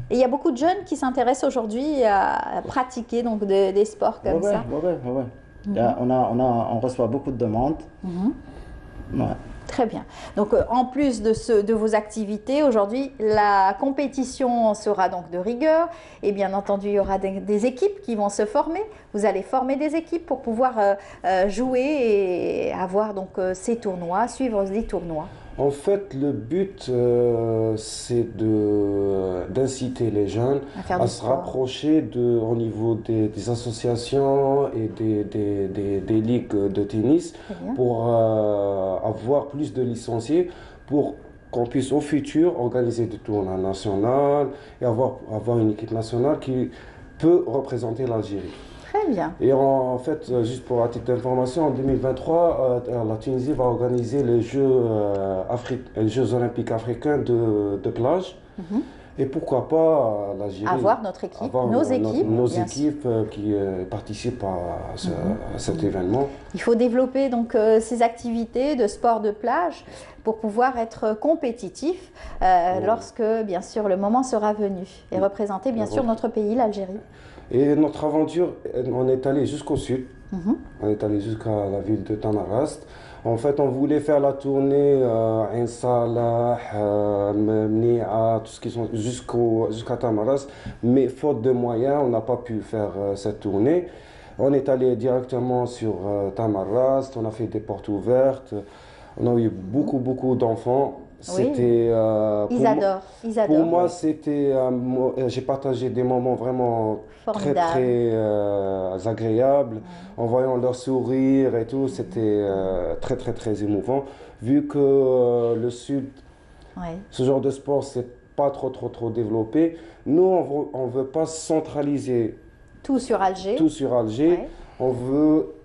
Et il y a beaucoup de jeunes qui s'intéressent aujourd'hui à pratiquer donc des sports comme ça. Oui. On reçoit beaucoup de demandes. Très bien. Donc, en plus de vos activités, aujourd'hui, la compétition sera donc de rigueur. Et bien entendu, il y aura des équipes qui vont se former. Vous allez former des équipes pour pouvoir jouer et avoir donc ces tournois, suivre des tournois. En fait, le but, c'est d'inciter les jeunes à se rapprocher au niveau des associations et des ligues de tennis pour avoir plus de licenciés, pour qu'on puisse au futur organiser des tournois nationaux et avoir une équipe nationale qui peut représenter l'Algérie. Très bien. Et en fait, juste pour un titre d'information, en 2023, la Tunisie va organiser les Jeux olympiques africains de plage. Et pourquoi pas l'Algérie avoir notre équipe, nos équipes qui participent à cet événement. Il faut développer donc ces activités de sport de plage pour pouvoir être compétitif lorsque, bien sûr, le moment sera venu et représenter, bien sûr, notre pays, l'Algérie. Et notre aventure, on est allé jusqu'au sud. On est allé jusqu'à la ville de Tamarast. En fait, on voulait faire la tournée Ain Salah, Mnia, tout ce qui sont jusqu'à Tamarast. Mais faute de moyens, on n'a pas pu faire cette tournée. On est allé directement sur Tamarast. On a fait des portes ouvertes. On a eu beaucoup d'enfants. C'était ils adorent. Pour moi, c'était j'ai partagé des moments vraiment très agréables en voyant leur sourire et tout. C'était très émouvant vu que le sud, ce genre de sport, c'est pas trop développé. Nous, on veut pas centraliser tout sur Alger. On veut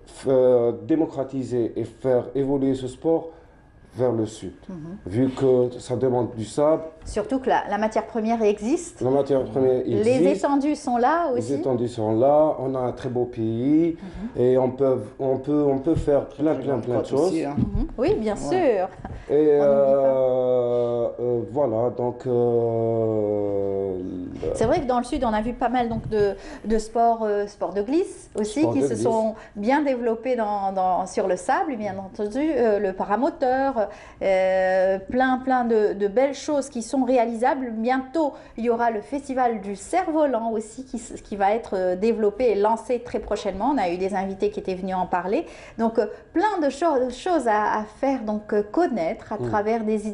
démocratiser et faire évoluer ce sport vers le sud, vu que ça demande du sable. Surtout que la matière première existe. La matière première existe. Les étendues sont là aussi. Les étendues sont là. On a un très beau pays et on peut faire plein de choses. Aussi, hein. Oui, bien sûr. Et voilà, donc... C'est vrai que dans le sud, on a vu pas mal donc, de sports de glisse aussi, qui se sont bien développés sur le sable, bien entendu, le paramoteur, plein de belles choses qui sont réalisables. Bientôt, il y aura le festival du cerf-volant aussi qui va être développé et lancé très prochainement. On a eu des invités qui étaient venus en parler. Donc, plein de choses à faire, donc connaître à travers des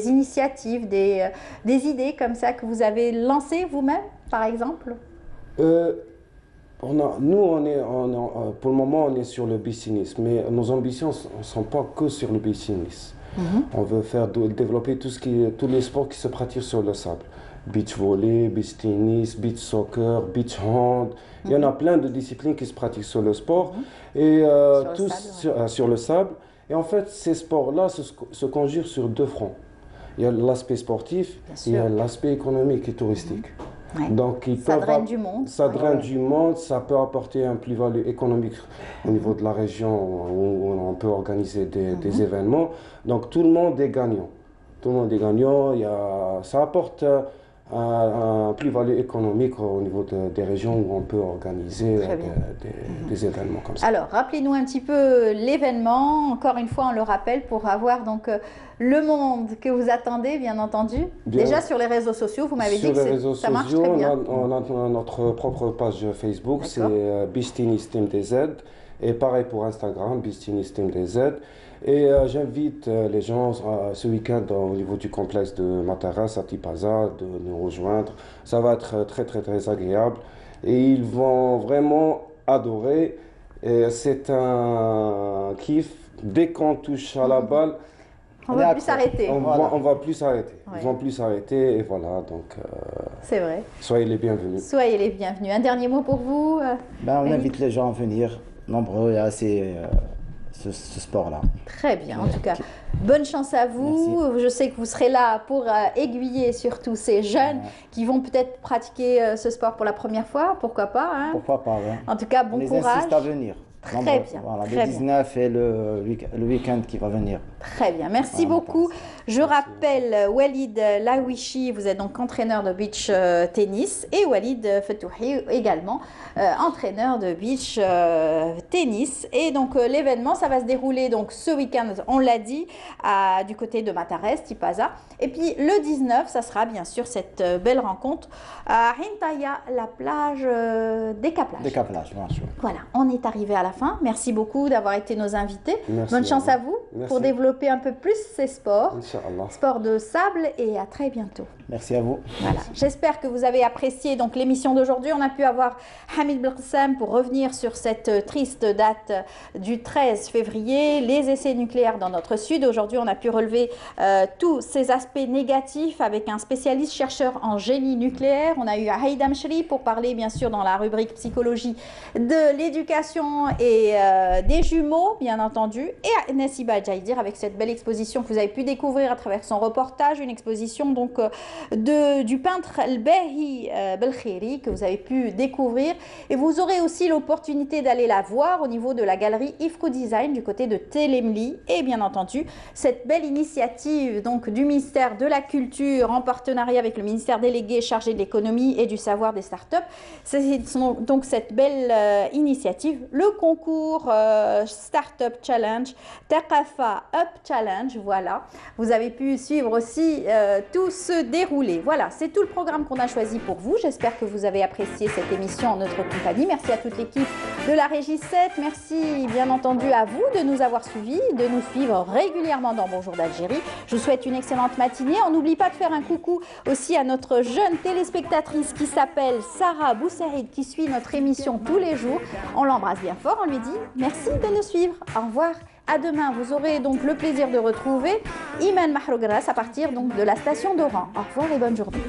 initiatives, des idées comme ça que vous avez lancées vous-même, par exemple. Pour le moment, on est sur le business, mais nos ambitions ne sont pas que sur le business. On veut développer tous les sports qui se pratiquent sur le sable. Beach volley, beach tennis, beach soccer, beach hand. Il y en a plein de disciplines qui se pratiquent sur le sport et sur le sable. Et en fait, ces sports-là se conjurent sur deux fronts. Il y a l'aspect sportif et il y a l'aspect économique et touristique. Donc, ça draine du monde. Ça draine du monde, ça peut apporter un plus-value économique au niveau de la région où on peut organiser des événements. Donc, tout le monde est gagnant. Tout le monde est gagnant. Ça apporte un plus-value économique au niveau des régions où on peut organiser des événements comme ça. Alors, rappelez-nous un petit peu l'événement. Encore une fois, on le rappelle pour avoir donc le monde que vous attendez, bien entendu. Déjà sur les réseaux sociaux, vous m'avez dit que ça marche très bien. On a notre propre page Facebook, c'est Beach Tennis Team DZ. Et pareil pour Instagram, Bistini Steam DZ. Et j'invite les gens ce week-end au niveau du complexe de Mataras à Tipaza de nous rejoindre. Ça va être très agréable et ils vont vraiment adorer. Et c'est un kiff. Dès qu'on touche à la balle, on ne va plus s'arrêter. On va plus s'arrêter. Ouais. Ils vont plus s'arrêter et voilà. Donc, c'est vrai. Soyez les bienvenus. Soyez les bienvenus. Un dernier mot pour vous on invite les gens à venir, nombreux et assez. Ce sport-là. Très bien, en tout cas, bonne chance à vous. Merci. Je sais que vous serez là pour aiguiller surtout ces jeunes qui vont peut-être pratiquer ce sport pour la première fois, pourquoi pas. Hein. Pourquoi pas, oui. En tout cas, bon courage. On les insiste à venir. Très bien. Voilà, le 19 et le week-end qui va venir. Très bien, merci beaucoup. Je rappelle Walid Lawichi, vous êtes donc entraîneur de beach tennis, et Walid Fetouhi également entraîneur de beach tennis. Et donc l'événement, ça va se dérouler donc ce week-end, on l'a dit, du côté de Matares, Tipaza. Et puis le 19, ça sera bien sûr cette belle rencontre à Hintaya, la plage d'Ekaplage. D'Ekaplage, bien sûr. Voilà, on est arrivé à la fin. Merci beaucoup d'avoir été nos invités. Merci. Bonne chance à vous pour développer un peu plus ces sports. Inch'Allah. Sport de sable, et à très bientôt. Merci à vous. Voilà. J'espère que vous avez apprécié donc l'émission d'aujourd'hui. On a pu avoir Hamid Belkacem pour revenir sur cette triste date du 13 février, les essais nucléaires dans notre sud. Aujourd'hui, on a pu relever tous ces aspects négatifs avec un spécialiste chercheur en génie nucléaire. On a eu Haïda Mchri pour parler bien sûr dans la rubrique psychologie de l'éducation et des jumeaux, bien entendu, et Nessiba Jaïdir avec cette belle exposition que vous avez pu découvrir à travers son reportage, une exposition donc du peintre Al-Bahi Belkhiri que vous avez pu découvrir, et vous aurez aussi l'opportunité d'aller la voir au niveau de la galerie Ifrou Design du côté de Telemli, et bien entendu cette belle initiative donc du ministère de la Culture en partenariat avec le ministère délégué chargé de l'économie et du savoir des startups. C'est donc cette belle initiative, le concours Startup Challenge, Taqafa Up Challenge, voilà. Vous avez pu suivre aussi tout se dérouler. Voilà, c'est tout le programme qu'on a choisi pour vous. J'espère que vous avez apprécié cette émission en notre compagnie. Merci à toute l'équipe de la Régie 7. Merci bien entendu à vous de nous avoir suivis, de nous suivre régulièrement dans Bonjour d'Algérie. Je vous souhaite une excellente matinée. On n'oublie pas de faire un coucou aussi à notre jeune téléspectatrice qui s'appelle Sarah Boussaïd, qui suit notre émission tous les jours. On l'embrasse bien fort, on lui dit merci de nous suivre. Au revoir. À demain, vous aurez donc le plaisir de retrouver Iman Mahrogras à partir donc de la station d'Oran. Au revoir et bonne journée.